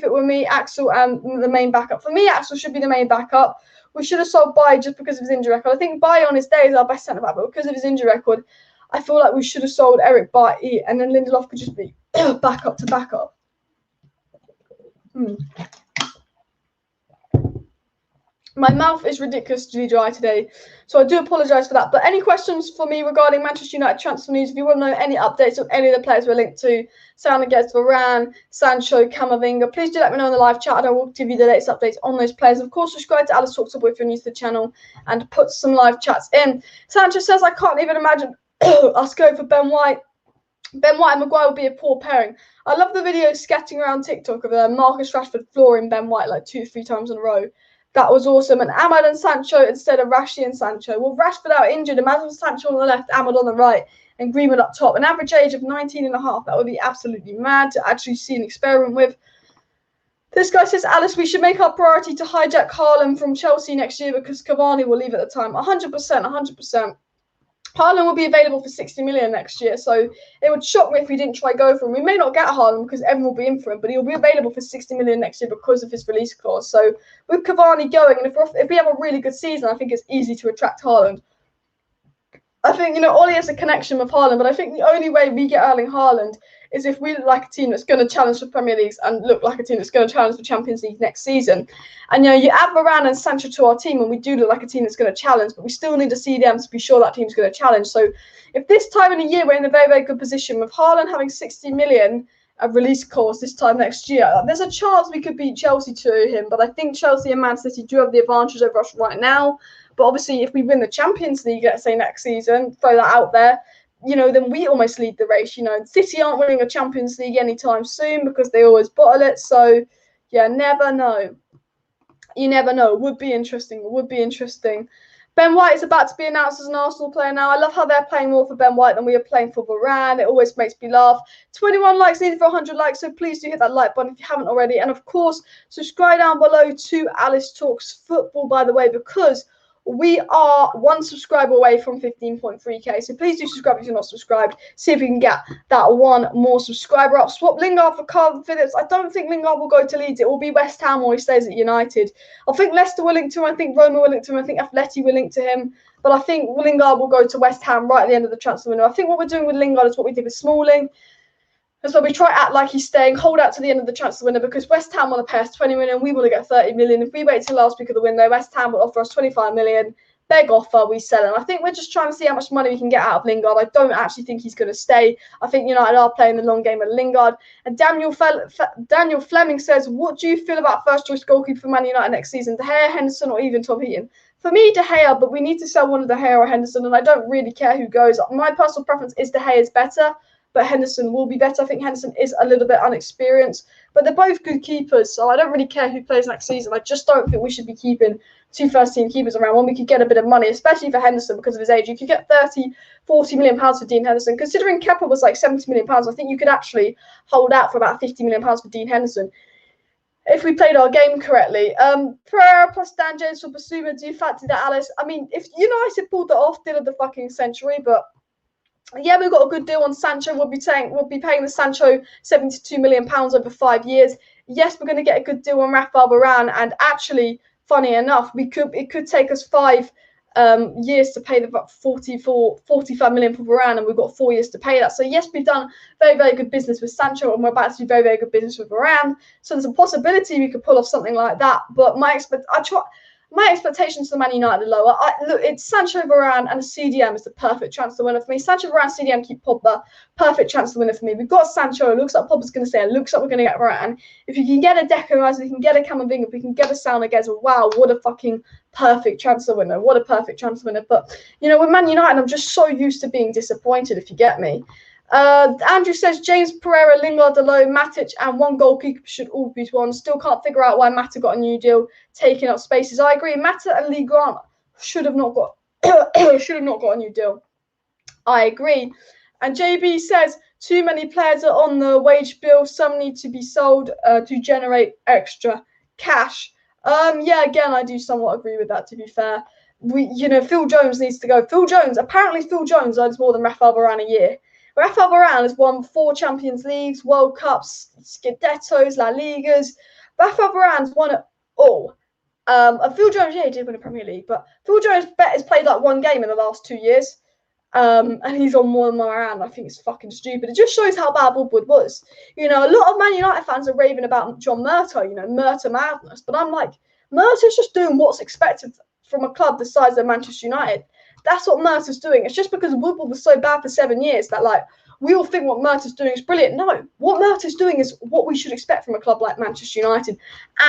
it were me, Axel and the main backup. For me, Axel should be the main backup. We should have sold Bailly just because of his injury record. I think Bailly on his day is our best centre back, but because of his injury record, I feel like we should have sold Eric Bailly, and then Lindelof could just be backup to backup. My mouth is ridiculously dry today, so I do apologise for that. But any questions for me regarding Manchester United transfer news? If you want to know any updates on any of the players we're linked to, Niguez, Varane, Sancho, Camavinga, please do let me know in the live chat, and I will give you the latest updates on those players. Of course, subscribe to Alice Talks Football if you're new to the channel, and put some live chats in. Sancho says, I can't even imagine us going for Ben White. Ben White and Maguire would be a poor pairing. I love the videos scatting around TikTok of Marcus Rashford flooring Ben White like 2 or 3 times in a row. That was awesome. And Ahmad and Sancho instead of Rashi and Sancho. Well, Rashford out injured. Imagine Sancho on the left, Ahmad on the right, and Greenwood up top. An average age of 19.5. That would be absolutely mad to actually see an experiment with. This guy says, Alice, we should make our priority to hijack Haaland from Chelsea next year because Cavani will leave at the time. 100%, 100%. Haaland will be available for 60 million next year, so it would shock me if we didn't try go for him. We may not get Haaland because everyone will be in for him, but he'll be available for 60 million next year because of his release clause. So with Cavani going, and if we have a really good season, I think it's easy to attract Haaland. I think, Ole has a connection with Haaland, but I think the only way we get Erling Haaland is if we look like a team that's going to challenge for Premier Leagues and look like a team that's going to challenge for Champions League next season. And, you add Varane and Sancho to our team, and we do look like a team that's going to challenge, but we still need to see them to be sure that team's going to challenge. So if this time in the year we're in a very, very good position with Haaland having 60 million release clause this time next year, there's a chance we could beat Chelsea to him, but I think Chelsea and Man City do have the advantage over us right now. But obviously, if we win the Champions League, let's say next season, throw that out there, then we almost lead the race. City aren't winning a Champions League anytime soon because they always bottle it. So, yeah, never know. You never know. Would be interesting. Would be interesting. Ben White is about to be announced as an Arsenal player now. I love how they're playing more for Ben White than we are playing for Varane. It always makes me laugh. 21 likes needed for 100 likes, so please do hit that like button if you haven't already. And, of course, subscribe down below to Alice Talks Football, by the way, because we are 1 subscriber away from 15.3k. So please do subscribe if you're not subscribed. See if we can get that 1 more subscriber up. Swap Lingard for Calvin Phillips. I don't think Lingard will go to Leeds. It will be West Ham or he stays at United. I think Leicester will link to him. I think Roma will link to him. I think Atleti will link to him. But I think Lingard will go to West Ham right at the end of the transfer window. I think what we're doing with Lingard is what we did with Smalling. That's why we try to act like he's staying, hold out to the end of the transfer window because West Ham want to pay us 20 million. We want to get 30 million. If we wait till last week of the window, West Ham will offer us 25 million. Beg offer, we sell him. I think we're just trying to see how much money we can get out of Lingard. I don't actually think he's going to stay. I think United are playing the long game with Lingard. And Daniel Fleming says, what do you feel about first choice goalkeeper for Man United next season? De Gea, Henderson, or even Tom Heaton? For me, De Gea, but we need to sell one of De Gea or Henderson, and I don't really care who goes. My personal preference is De Gea is better, but Henderson will be better. I think Henderson is a little bit unexperienced, but they're both good keepers, so I don't really care who plays next season. I just don't think we should be keeping 2 first-team keepers around when we could get a bit of money, especially for Henderson because of his age. You could get 30, 40 million pounds for Dean Henderson. Considering Kepa was like 70 million pounds, I think you could actually hold out for about 50 million pounds for Dean Henderson if we played our game correctly. Pereira plus Dan James for Basuma. Do you fancy that, Alice? I mean, if United pulled that off, deal of the fucking century, but yeah, we've got a good deal on Sancho. We'll be paying the Sancho 72 million pounds over 5 years. Yes, we're going to get a good deal on Raphael Varane, and actually, funny enough, it could take us 5 years to pay the 45 million for Varane, and we've got 4 years to pay that. So yes, we've done very, very good business with Sancho, and we're about to do very, very good business with Varane. So there's a possibility we could pull off something like that. But my expectations for Man United are lower. Look, it's Sancho, Varane, and a CDM is the perfect transfer winner for me. Sancho, Varane, CDM, keep Pogba. Perfect transfer winner for me. We've got Sancho. It looks like Pogba's going to stay. It looks like we're going to get Varane. If you can get a Declan Rice, if we can get a Camavinga, if we can get a Saul Niguez, wow, what a fucking perfect transfer winner. What a perfect transfer winner. But, with Man United, I'm just so used to being disappointed, if you get me. Andrew says James Pereira, Lingard, Delo, Matic, and 1 goalkeeper should all be one. Still can't figure out why Mata got a new deal, taking up spaces. I agree. Mata and Lee Grant should have not got should have not got a new deal. I agree. And JB says too many players are on the wage bill. Some need to be sold to generate extra cash. Yeah, again, I do somewhat agree with that. To be fair, Phil Jones needs to go. Phil Jones earns more than Raphael Varane a year. Raphael Varane has won 4 Champions Leagues, World Cups, Scudettos, La Ligas. Raphael Varane's won it all. And Phil Jones, yeah, he did win a Premier League, but Phil Jones has played like 1 game in the last 2 years. And he's on more than Varane. I think it's fucking stupid. It just shows how bad Woodward was. A lot of Man United fans are raving about John Murtough, Murtough madness. But I'm like, Murtough's just doing what's expected from a club the size of Manchester United. That's what Murtough's doing. It's just because Woodward was so bad for 7 years that, like, we all think what Murtough's doing is brilliant. No, what Murtough's doing is what we should expect from a club like Manchester United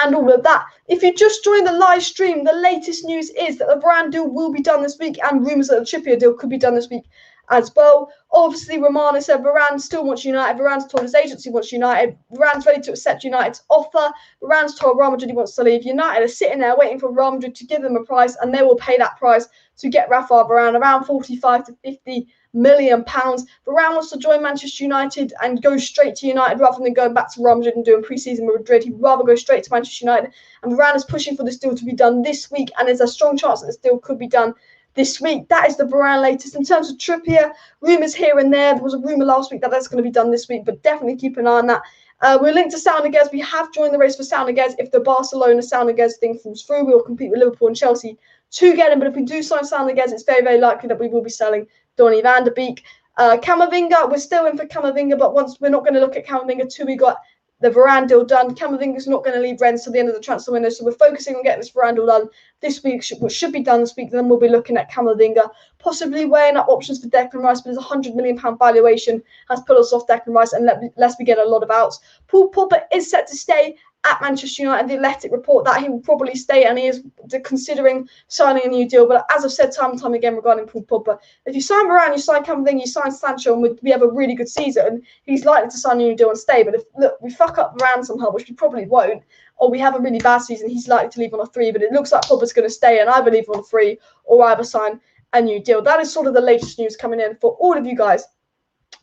and all of that. If you just joined the live stream, the latest news is that the Varane deal will be done this week and rumours that the Trippier deal could be done this week as well. Obviously, Romano said Varane still wants United. Varane's told his agency wants United. Varane's ready to accept United's offer. Varane's told Real Madrid he wants to leave. United are sitting there waiting for Real Madrid to give them a price, and they will pay that price to get Raphael Varane, around 45 to 50 million pounds. Varane wants to join Manchester United and go straight to United rather than going back to Real Madrid and doing pre-season with Madrid. He'd rather go straight to Manchester United. And Varane is pushing for this deal to be done this week, and there's a strong chance that this deal could be done this week. That is the Varane latest. In terms of Trippier, rumours here and there. There was a rumour last week that that's going to be done this week, but definitely keep an eye on that. We're linked to Saul Niguez. We have joined the race for Saul Niguez. If the Barcelona Saul Niguez thing falls through, we will compete with Liverpool and Chelsea to get him. But if we do sign Saul Niguez, it's very, very likely that we will be selling Donny van der Beek. Camavinga, we're still in for Camavinga, but once we're not going to look at Camavinga till we got the Varane deal done. Camavinga's not going to leave Rennes till the end of the transfer window, so we're focusing on getting this Varane deal done this week, which should be done this week. Then we'll be looking at Camavinga, possibly weighing up options for Declan Rice, but his £100 million valuation has put us off Declan Rice, and lest we get a lot of outs. Paul Pogba is set to stay at Manchester United. The Athletic report that he will probably stay, and he is considering signing a new deal. But as I've said time and time again regarding Paul Pogba, if you sign Varane, you sign Camavinga, you sign Sancho, and we have a really good season, he's likely to sign a new deal and stay. But if we fuck up Varane somehow, which we probably won't, or we have a really bad season, he's likely to leave on a 3. But it looks like Pogba's going to stay, and either leave on a 3 or either sign a new deal. That is sort of the latest news coming in for all of you guys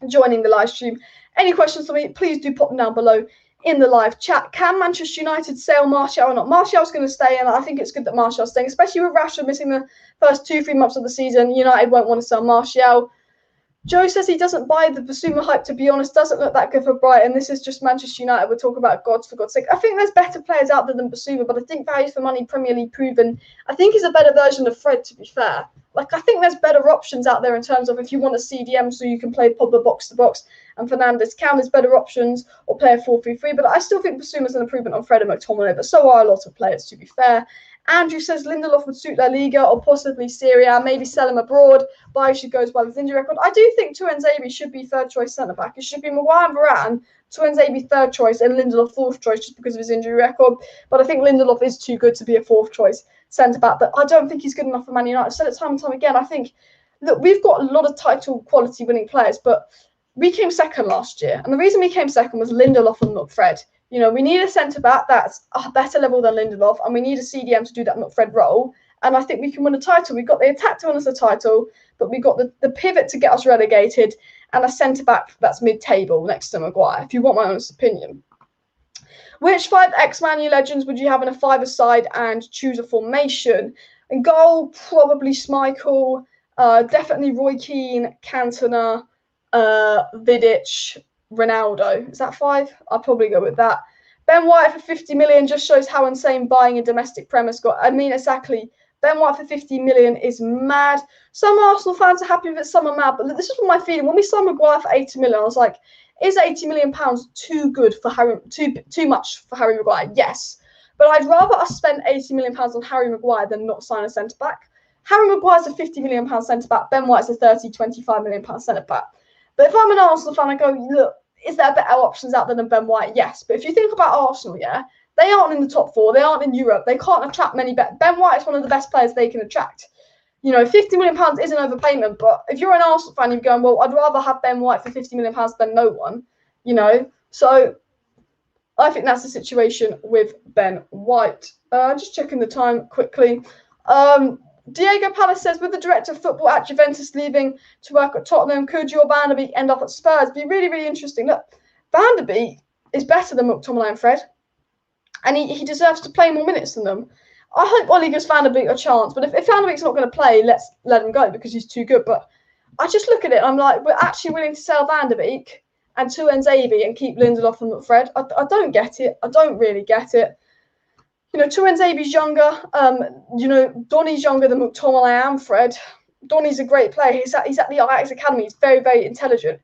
joining the live stream. Any questions for me, please do pop them down below in the live chat. Can Manchester United sell Martial or not? Martial's going to stay, and I think it's good that Martial's staying, especially with Rashford missing the first 2-3 months of the season. United won't want to sell Martial. Joe says he doesn't buy the Basuma hype, to be honest. Doesn't look that good for Brighton. This is just Manchester United. We're talking about gods, for God's sake. I think there's better players out there than Basuma, but I think values for money, Premier League proven. I think he's a better version of Fred, to be fair. Like, I think there's better options out there in terms of if you want a CDM so you can play Pogba box-to-box and Fernandes count, there's better options, or play a 4-3-3. But I still think Basuma's an improvement on Fred and McTominay, but so are a lot of players, to be fair. Andrew says Lindelof would suit La Liga or possibly Serie A, maybe sell him abroad. Buy should go as well as injury record. I do think Tuanzebe should be third choice centre back. It should be Maguire and Varane, Tuanzebe third choice, and Lindelof fourth choice just because of his injury record. But I think Lindelof is too good to be a fourth choice centre back. But I don't think he's good enough for Man United. I've said it time and time again. I think, look, we've got a lot of title quality winning players, but we came second last year. And the reason we came second was Lindelof and not Fred. You know, we need a centre-back that's a better level than Lindelof, and we need a CDM to do that McFred role. And I think we can win a title. We've got the attack to win us a title, but we've got the pivot to get us relegated, and a centre-back that's mid-table next to Maguire, if you want my honest opinion. Which 5 ex-Man U legends would you have in a 5-a-side and choose a formation? In goal, probably Schmeichel, definitely Roy Keane, Cantona, Vidic, Ronaldo. Is that 5? I'll probably go with that. Ben White for 50 million just shows how insane buying a domestic Premier got. I mean, exactly. Ben White for 50 million is mad. Some Arsenal fans are happy with it, some are mad. But this is my feeling. When we signed Maguire for 80 million, I was like, is 80 million pounds too good for too much for Harry Maguire? Yes. But I'd rather us spend 80 million pounds on Harry Maguire than not sign a centre back. Harry Maguire's a 50 million pound centre back. Ben White's a 25 million pound centre back. But if I'm an Arsenal fan, I go, look, is there better options out there than Ben White? Yes. But if you think about Arsenal, yeah, they aren't in the top 4. They aren't in Europe. They can't attract many better. Ben White is one of the best players they can attract. You know, 50 million pounds is an overpayment, but if you're an Arsenal fan, you're going, well, I'd rather have Ben White for 50 million pounds than no one, you know. So I think that's the situation with Ben White. Just checking the time quickly. Diego Palace says, with the director of football at Juventus leaving to work at Tottenham, could your Van der Beek end up at Spurs? Be really, really interesting. Look, Van der Beek is better than McTominay and Fred, and he deserves to play more minutes than them. I hope Ollie gives Van der Beek a chance, but if Van der Beek's not going to play, let's let him go because he's too good. But I just look at it, I'm like, we're actually willing to sell Van der Beek and Tuanzebe and keep Lindelof and McFred. I don't get it. I don't really get it. You know, Tuanzebe's younger. You know, Donny's younger than McTominay and Fred. Donny's a great player. He's at the Ajax Academy. He's very, very intelligent.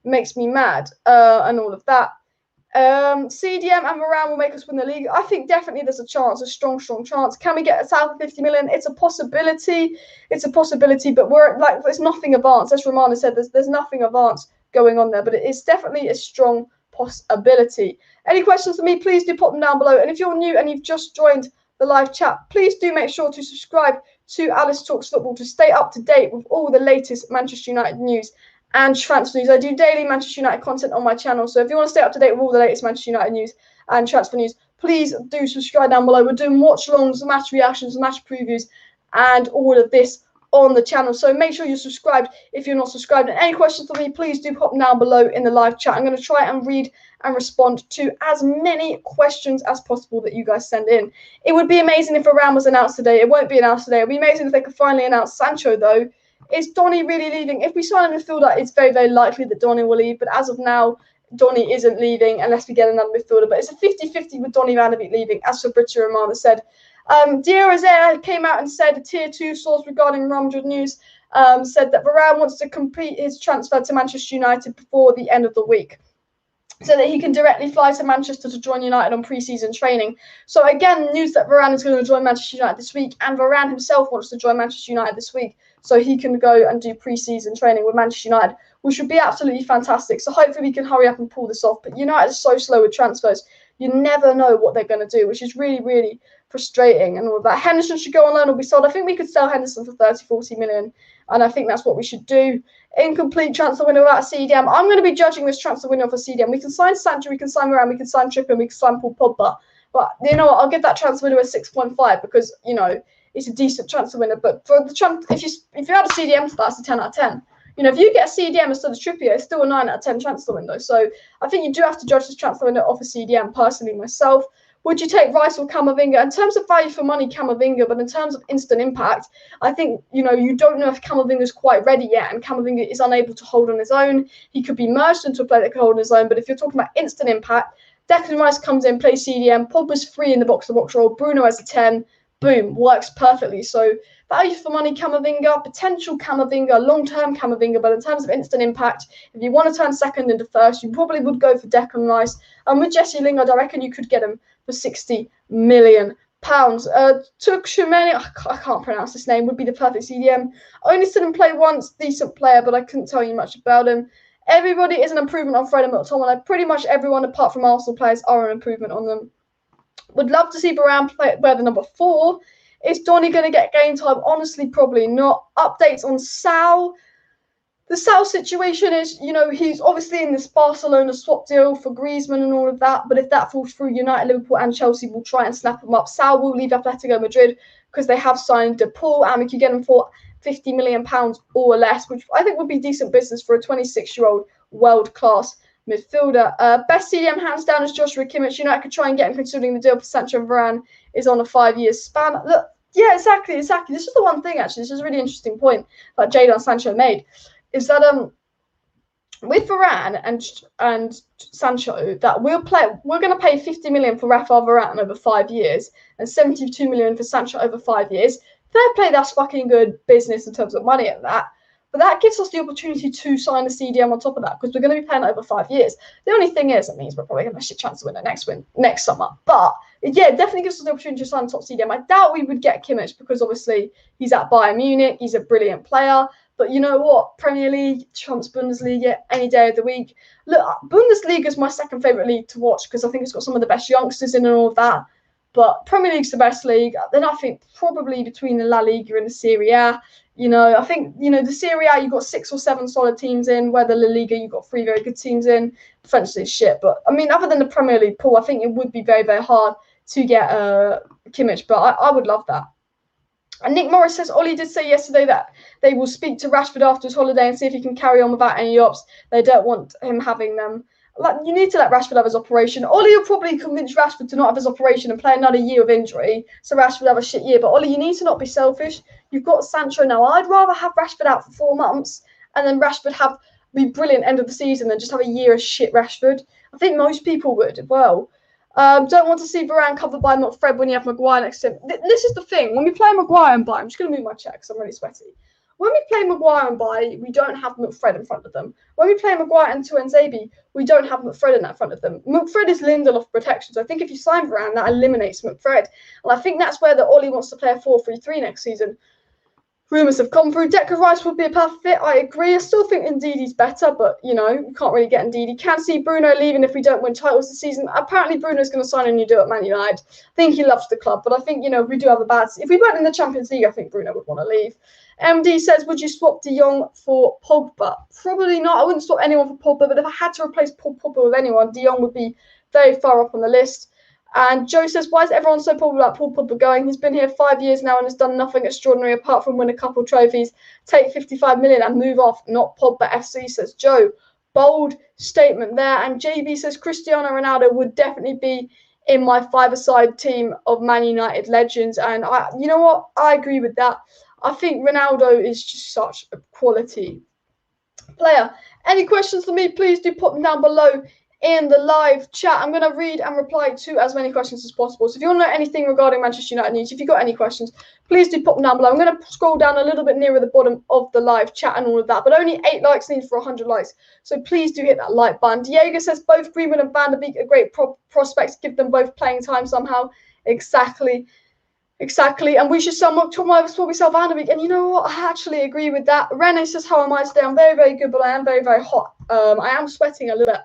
It makes me mad and all of that. CDM and Varane will make us win the league. I think definitely there's a chance, a strong chance. Can we get a south of 50 million? It's a possibility. It's a possibility, but we're like, there's nothing advanced. As Romano said, there's nothing advanced going on there, but it is definitely a strong possibility. Any questions for me, please do pop them down below. And if you're new and you've just joined the live chat, please do make sure to subscribe to Alice Talks Football to stay up to date with all the latest Manchester United news and transfer news. I do daily Manchester United content on my channel, so if you want to stay up to date with all the latest Manchester United news and transfer news, please do subscribe down below. We're doing watch-alongs, match reactions, match previews, and all of this on the channel. So make sure you're subscribed if you're not subscribed. And any questions for me, please do pop them down below in the live chat. I'm going to try and read and respond to as many questions as possible that you guys send in. It would be amazing if Varane was announced today. It won't be announced today. It would be amazing if they could finally announce Sancho, though. Is Donny really leaving? If we sign a midfielder, it's very, very likely that Donny will leave. But as of now, Donny isn't leaving unless we get another midfielder. But it's a 50-50 with Donny Van der Beek leaving, as FABRIZO Romano said. Diarra came out and said a tier 2 source regarding Real Madrid news said that Varane wants to complete his transfer to Manchester United before the end of the week, so that he can directly fly to Manchester to join United on pre-season training. So again, news that Varane is going to join Manchester United this week, and Varane himself wants to join Manchester United this week, so he can go and do pre-season training with Manchester United, which would be absolutely fantastic. So hopefully we can hurry up and pull this off. But United is so slow with transfers. You never know what they're going to do, which is really, really frustrating and all of that. Henderson should go on loan or be sold. I think we could sell Henderson for 30-40 million, and I think that's what we should do. Incomplete transfer window without CDM. I'm going to be judging this transfer window for CDM. We can sign Sancho, we can sign Varane, we can sign Trippier, we can sign Pogba. But you know what? I'll give that transfer window a 6.5 because, you know, it's a decent transfer window. But for the if you had a CDM, that's a 10 out of 10. You know, if you get a CDM instead of Trippier, it's still a 9 out of 10 transfer window. So I think you do have to judge this transfer window off a CDM, personally, myself. Would you take Rice or Camavinga? In terms of value for money, Camavinga, but in terms of instant impact, I think, you know, you don't know if Camavinga is quite ready yet, and Camavinga is unable to hold on his own. He could be merged into a player that can hold on his own, but if you're talking about instant impact, Declan Rice comes in, plays CDM, Pogba's free in the box-to-box role, Bruno as a 10, boom, works perfectly. So value for money, Camavinga, potential Camavinga, long-term Camavinga, but in terms of instant impact, if you want to turn second into first, you probably would go for Declan Rice. And with Jesse Lingard, I reckon you could get him for £60 million. Tukhshimeni, I can't pronounce this name, would be the perfect CDM. Only seen him play once, decent player, but I couldn't tell you much about him. Everybody is an improvement on Fred and McTominay. Pretty much everyone apart from Arsenal players are an improvement on them. Would love to see Varane wear the number 4. Is Donny going to get game time? Honestly, probably not. Updates on Saul. The Saul situation is, you know, he's obviously in this Barcelona swap deal for Griezmann and all of that. But if that falls through, United, Liverpool and Chelsea will try and snap him up. Saul will leave Atletico Madrid because they have signed De Paul, and we could get him for £50 million or less, which I think would be decent business for a 26-year-old world-class midfielder. Best CDM hands down is Joshua Kimmich. United could try and get him, considering the deal for Sancho and Varane is on a 5-year span. Look, yeah, exactly. This is the one thing, actually. This is a really interesting point that Jadon Sancho made, is that with Varane and Sancho, that we're going to pay 50 million for Raphael Varane over 5 years and 72 million for Sancho over 5 years. Fair play, that's fucking good business in terms of money at that. But that gives us the opportunity to sign a CDM on top of that, because we're going to be paying over 5 years. The only thing is, it means we're probably going to have a shit chance to win it next summer. But yeah, it definitely gives us the opportunity to sign a top CDM. I doubt we would get Kimmich because obviously he's at Bayern Munich. He's a brilliant player. But you know what? Premier League trumps Bundesliga any day of the week. Look, Bundesliga is my second favourite league to watch because I think it's got some of the best youngsters in and all of that. But Premier League's the best league. Then I think probably between the La Liga and the Serie A. You know, I think, you know, the Serie A, you've got 6 or 7 solid teams in, where the La Liga, you've got 3 very good teams in. Defensively, it's shit. But, I mean, other than the Premier League pool, I think it would be very, very hard to get Kimmich. But I would love that. And Nick Morris says Ollie did say yesterday that they will speak to Rashford after his holiday and see if he can carry on without any ops. They don't want him having them. Like, you need to let Rashford have his operation. Ollie will probably convince Rashford to not have his operation and play another year of injury, so Rashford have a shit year. But Ollie, you need to not be selfish. You've got Sancho now. I'd rather have Rashford out for 4 months and then Rashford be brilliant end of the season than just have a year of shit Rashford. I think most people would as well. Don't want to see Varane covered by Fred when you have Maguire next to him. This is the thing. When we play Maguire and Baye, I'm just going to move my chair because I'm really sweaty. When we play Maguire and Baye, we don't have McFred in front of them. When we play Maguire and Tuanzebe, we don't have McFred in that front of them. McFred is Lindelof protection, so I think if you sign Varane, that eliminates McFred. And I think that's where the Ollie wants to play a 4-3-3 next season. Rumours have come through. Declan Rice would be a perfect fit. I agree. I still think Ndidi's better, but, you know, you can't really get Ndidi. Can't see Bruno leaving if we don't win titles this season. Apparently, Bruno's going to sign a new deal at Man United. I think he loves the club, but I think, you know, we do have a bad... If we weren't in the Champions League, I think Bruno would want to leave. MD says, would you swap De Jong for Pogba? Probably not. I wouldn't swap anyone for Pogba, but if I had to replace Pogba with anyone, De Jong would be very far up on the list. And Joe says, why is everyone so popular about Paul Pogba going? He's been here 5 years now and has done nothing extraordinary apart from win a couple trophies, take 55 million and move off. Not Pogba FC, says Joe. Bold statement there. And JB says, Cristiano Ronaldo would definitely be in my five-a-side team of Man United legends. And you know what? I agree with that. I think Ronaldo is just such a quality player. Any questions for me, please do put them down below in the live chat. I'm going to read and reply to as many questions as possible. So if you want to know anything regarding Manchester United news, if you've got any questions, please do put them down below. I'm going to scroll down a little bit nearer the bottom of the live chat and all of that, but only 8 likes needed for 100 likes. So please do hit that like button. Diego says both Greenwood and Van der Beek are great prospects. Give them both playing time somehow. Exactly. And we should somewhat talk before we sell Van der Beek. And you know what? I actually agree with that. Rene says, how am I today? I'm very, very good, but I am very, very hot. I am sweating a little bit.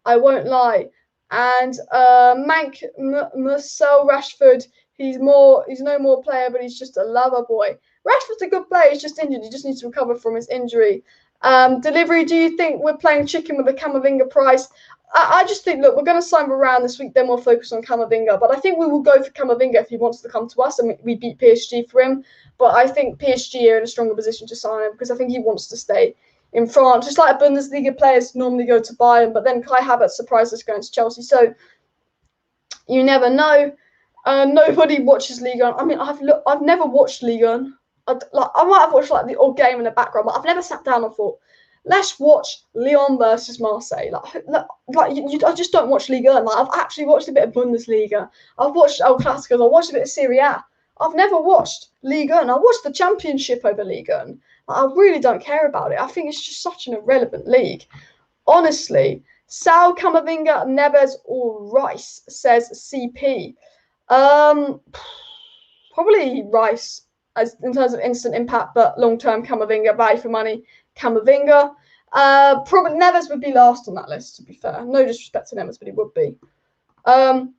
I won't lie. And Marcel Rashford, he's no more player, but he's just a lover boy. Rashford's a good player. He's just injured. He just needs to recover from his injury. Delivery, do you think we're playing chicken with the Camavinga price? I just think, look, we're going to sign Varane this week, then we'll focus on Camavinga. But I think we will go for Camavinga if he wants to come to us and we beat PSG for him. But I think PSG are in a stronger position to sign him because I think he wants to stay in France. Just like Bundesliga players normally go to Bayern, but then Kai Havertz surprised us going to Chelsea. So you never know. Nobody watches Ligue 1. I mean, I've never watched Ligue 1. I might have watched like the odd game in the background, but I've never sat down and thought, let's watch Lyon versus Marseille. I just don't watch Ligue 1. Like, I've actually watched a bit of Bundesliga. I've watched El Clasico. I've watched a bit of Serie A. I've never watched Ligue 1. I watched the Championship over Ligue 1. I really don't care about it. I think it's just such an irrelevant league. Honestly, Saul, Camavinga, Niguez, or Rice, says CP. Probably Rice as in terms of instant impact, but long-term Camavinga, value for money, Camavinga. Probably Niguez would be last on that list, to be fair. No disrespect to Niguez, but he would be. Pardon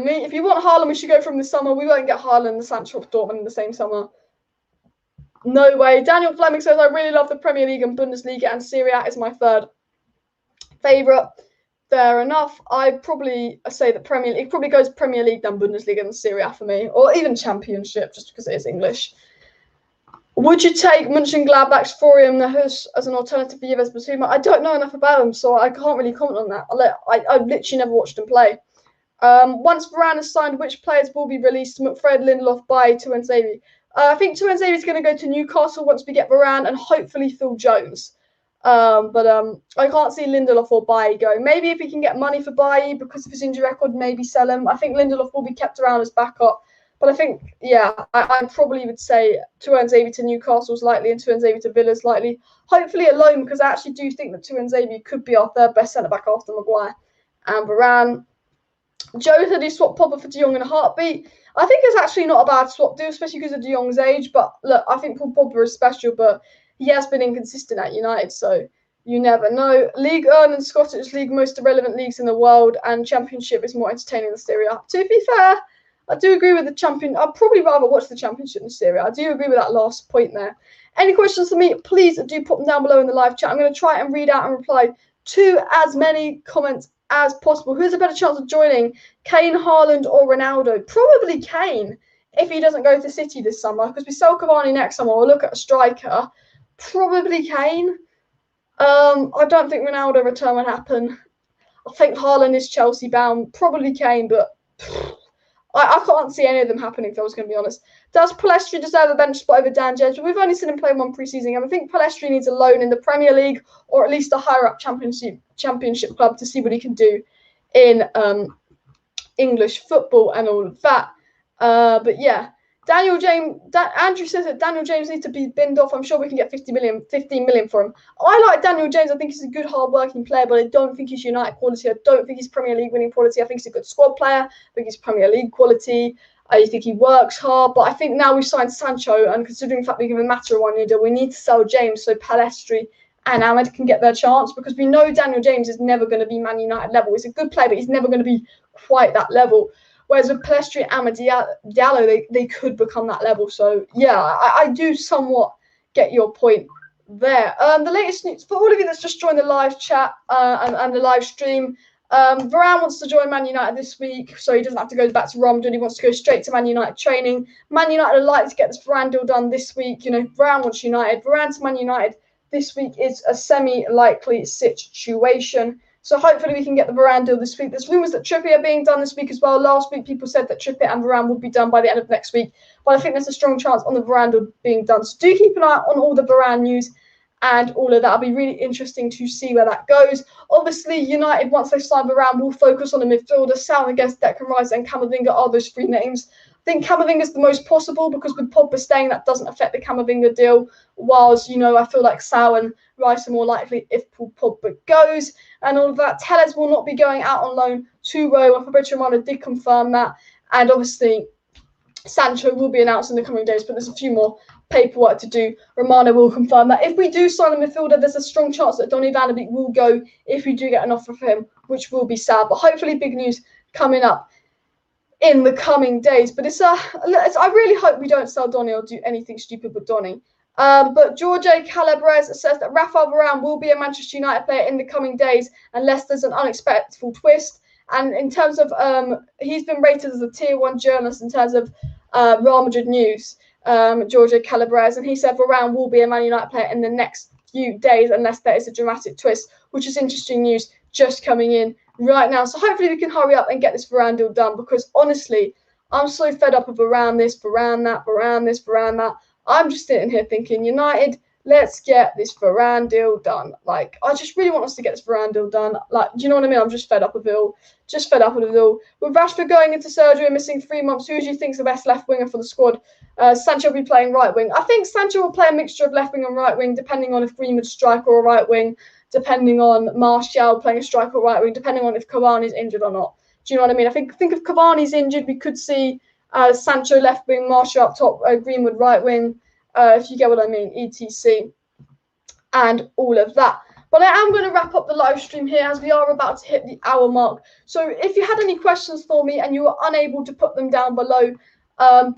me. If you want Haaland, we should go from this summer. We won't get Haaland and Sancho of Dortmund in the same summer. No way. Daniel Fleming says, I really love the Premier League and Bundesliga, and Serie A is my third favourite. Fair enough. I'd probably say that Premier League probably goes Premier League, then Bundesliga, and Serie A for me, or even Championship, just because it is English. Would you take Mönchengladbach's Florian Neuhaus as an alternative for Yves Bissouma? I don't know enough about him, so I can't really comment on that. I've literally never watched him play. Once Varane is signed, which players will be released? McFred, Lindelof, Baye, Tuanzebe. I think Tuanzebe is going to go to Newcastle once we get Varane and hopefully Phil Jones. But I can't see Lindelof or Baye going. Maybe if we can get money for Baye because of his injury record, maybe sell him. I think Lindelof will be kept around as backup. But I think, yeah, I probably would say Tuanzebe to Newcastle's likely and Tuanzebe to Villa's likely. Hopefully a loan, because I actually do think that Tuanzebe could be our third best centre-back after Maguire and Varane. Joe said he swapped Pogba for De Jong in a heartbeat. I think it's actually not a bad swap deal, especially because of De Jong's age. But look, I think Paul Pogba is special, but he has been inconsistent at United, so you never know. League 1 and Scottish League, most irrelevant leagues in the world, and Championship is more entertaining than Serie A. To be fair, I do agree with the Champion. I'd probably rather watch the Championship than Serie A. I do agree with that last point there. Any questions for me, please do put them down below in the live chat. I'm going to try and read out and reply to as many comments as possible. Who's a better chance of joining, Kane, Haaland, or Ronaldo? Probably Kane, if he doesn't go to City this summer, because we sell Cavani next summer, we'll look at a striker, probably Kane. I don't think Ronaldo return will happen. I think Haaland is Chelsea bound, probably Kane, but I can't see any of them happening, if I was going to be honest. Does Pellistri deserve a bench spot over Dan James? We've only seen him play one pre-season game. I think Pellistri needs a loan in the Premier League or at least a higher-up championship club to see what he can do in English football and all of that. But yeah, Andrew says that Daniel James needs to be binned off. I'm sure we can get 15 million for him. I like Daniel James. I think he's a good, hard-working player, but I don't think he's United quality. I don't think he's Premier League winning quality. I think he's a good squad player. I think he's Premier League quality. I think he works hard, but I think now we've signed Sancho, and considering the fact we give him Mata a one-year deal, we need to sell James so Pellistri and Ahmed can get their chance, because we know Daniel James is never going to be Man United level. He's a good player, but he's never going to be quite that level. Whereas with Pellistri and Ahmed Diallo, they could become that level. So, yeah, I do somewhat get your point there. The latest news, for all of you that's just joined the live chat and the live stream, Varane wants to join Man United this week, so he doesn't have to go back to Rome. He wants to go straight to Man United training. Man United are likely to get this Varane deal done this week. You know, Varane wants United. Varane to Man United this week is a semi-likely situation. So hopefully we can get the Varane deal this week. There's rumours that Trippier are being done this week as well. Last week people said that Trippier and Varane would be done by the end of next week. But I think there's a strong chance on the Varane deal being done. So do keep an eye on all the Varane news and all of that. It'll be really interesting to see where that goes. Obviously, United, once they sign Varane, will focus on the midfielder. Saul against Declan Rice and Camavinga are those three names. I think Camavinga is the most possible because with Pogba staying, that doesn't affect the Camavinga deal. Whilst, you know, I feel like Saul and Rice are more likely if Pogba goes and all of that. Telles will not be going out on loan to Roma. Fabrizio Romano did confirm that. And obviously, Sancho will be announced in the coming days, but there's a few more paperwork to do. Romano will confirm that. If we do sign a midfielder, there's a strong chance that Donny van de Beek will go if we do get an offer for him, which will be sad. But hopefully big news coming up in the coming days. But I really hope we don't sell Donny or do anything stupid with Donny. But Jorge Calabres says that Raphael Varane will be a Manchester United player in the coming days unless there's an unexpected twist. And in terms of, he's been rated as a tier 1 journalist in terms of Real Madrid news, Jorge Calabres, and he said Varane will be a Man United player in the next few days unless there is a dramatic twist, which is interesting news just coming in right now. So hopefully we can hurry up and get this Varane deal done, because honestly, I'm so fed up of Varane this, Varane that, Varane this, Varane that. I'm just sitting here thinking, United, let's get this Varane deal done. Like, I just really want us to get this Varane deal done. Like, do you know what I mean? I'm just fed up with it all. Just fed up with it all. With Rashford going into surgery and missing 3 months, who do you think's the best left winger for the squad? Sancho will be playing right wing. I think Sancho will play a mixture of left wing and right wing, depending on if Greenwood's striker or right wing, depending on Martial playing a striker or right wing, depending on if Cavani's injured or not. Do you know what I mean? I think if Cavani's injured, we could see Sancho left wing, Martial up top, Greenwood right wing, if you get what I mean, etc. And all of that. But I am going to wrap up the live stream here as we are about to hit the hour mark. So if you had any questions for me and you were unable to put them down below,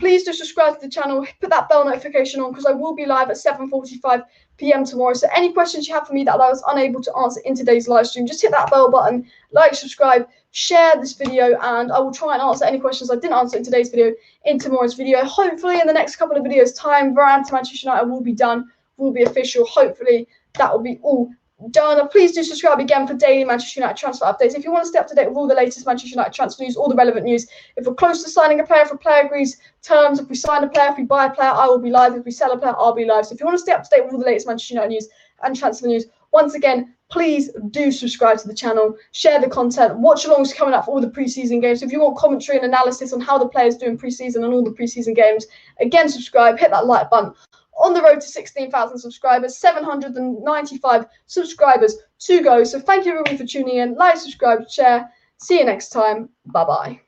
please do subscribe to the channel, put that bell notification on, because I will be live at 7:45 p.m. tomorrow. So any questions you have for me that I was unable to answer in today's live stream, just hit that bell button, like, subscribe, share this video, and I will try and answer any questions I didn't answer in today's video in tomorrow's video. Hopefully in the next couple of videos time, Varane to Manchester United will be done, will be official. Hopefully that will be all done. Please do subscribe again for daily Manchester United transfer updates. If you want to stay up to date with all the latest Manchester United transfer news, all the relevant news, if we're close to signing a player, if a player agrees terms, if we sign a player, if we buy a player, I will be live. If we sell a player, I'll be live. So if you want to stay up to date with all the latest Manchester United news and transfer news, once again, please do subscribe to the channel, share the content, watch alongs coming up for all the preseason games. So if you want commentary and analysis on how the players do in preseason and all the preseason games, again, subscribe, hit that like button. On the road to 16,000 subscribers, 795 subscribers to go. So thank you everybody for tuning in. Like, subscribe, share. See you next time. Bye-bye.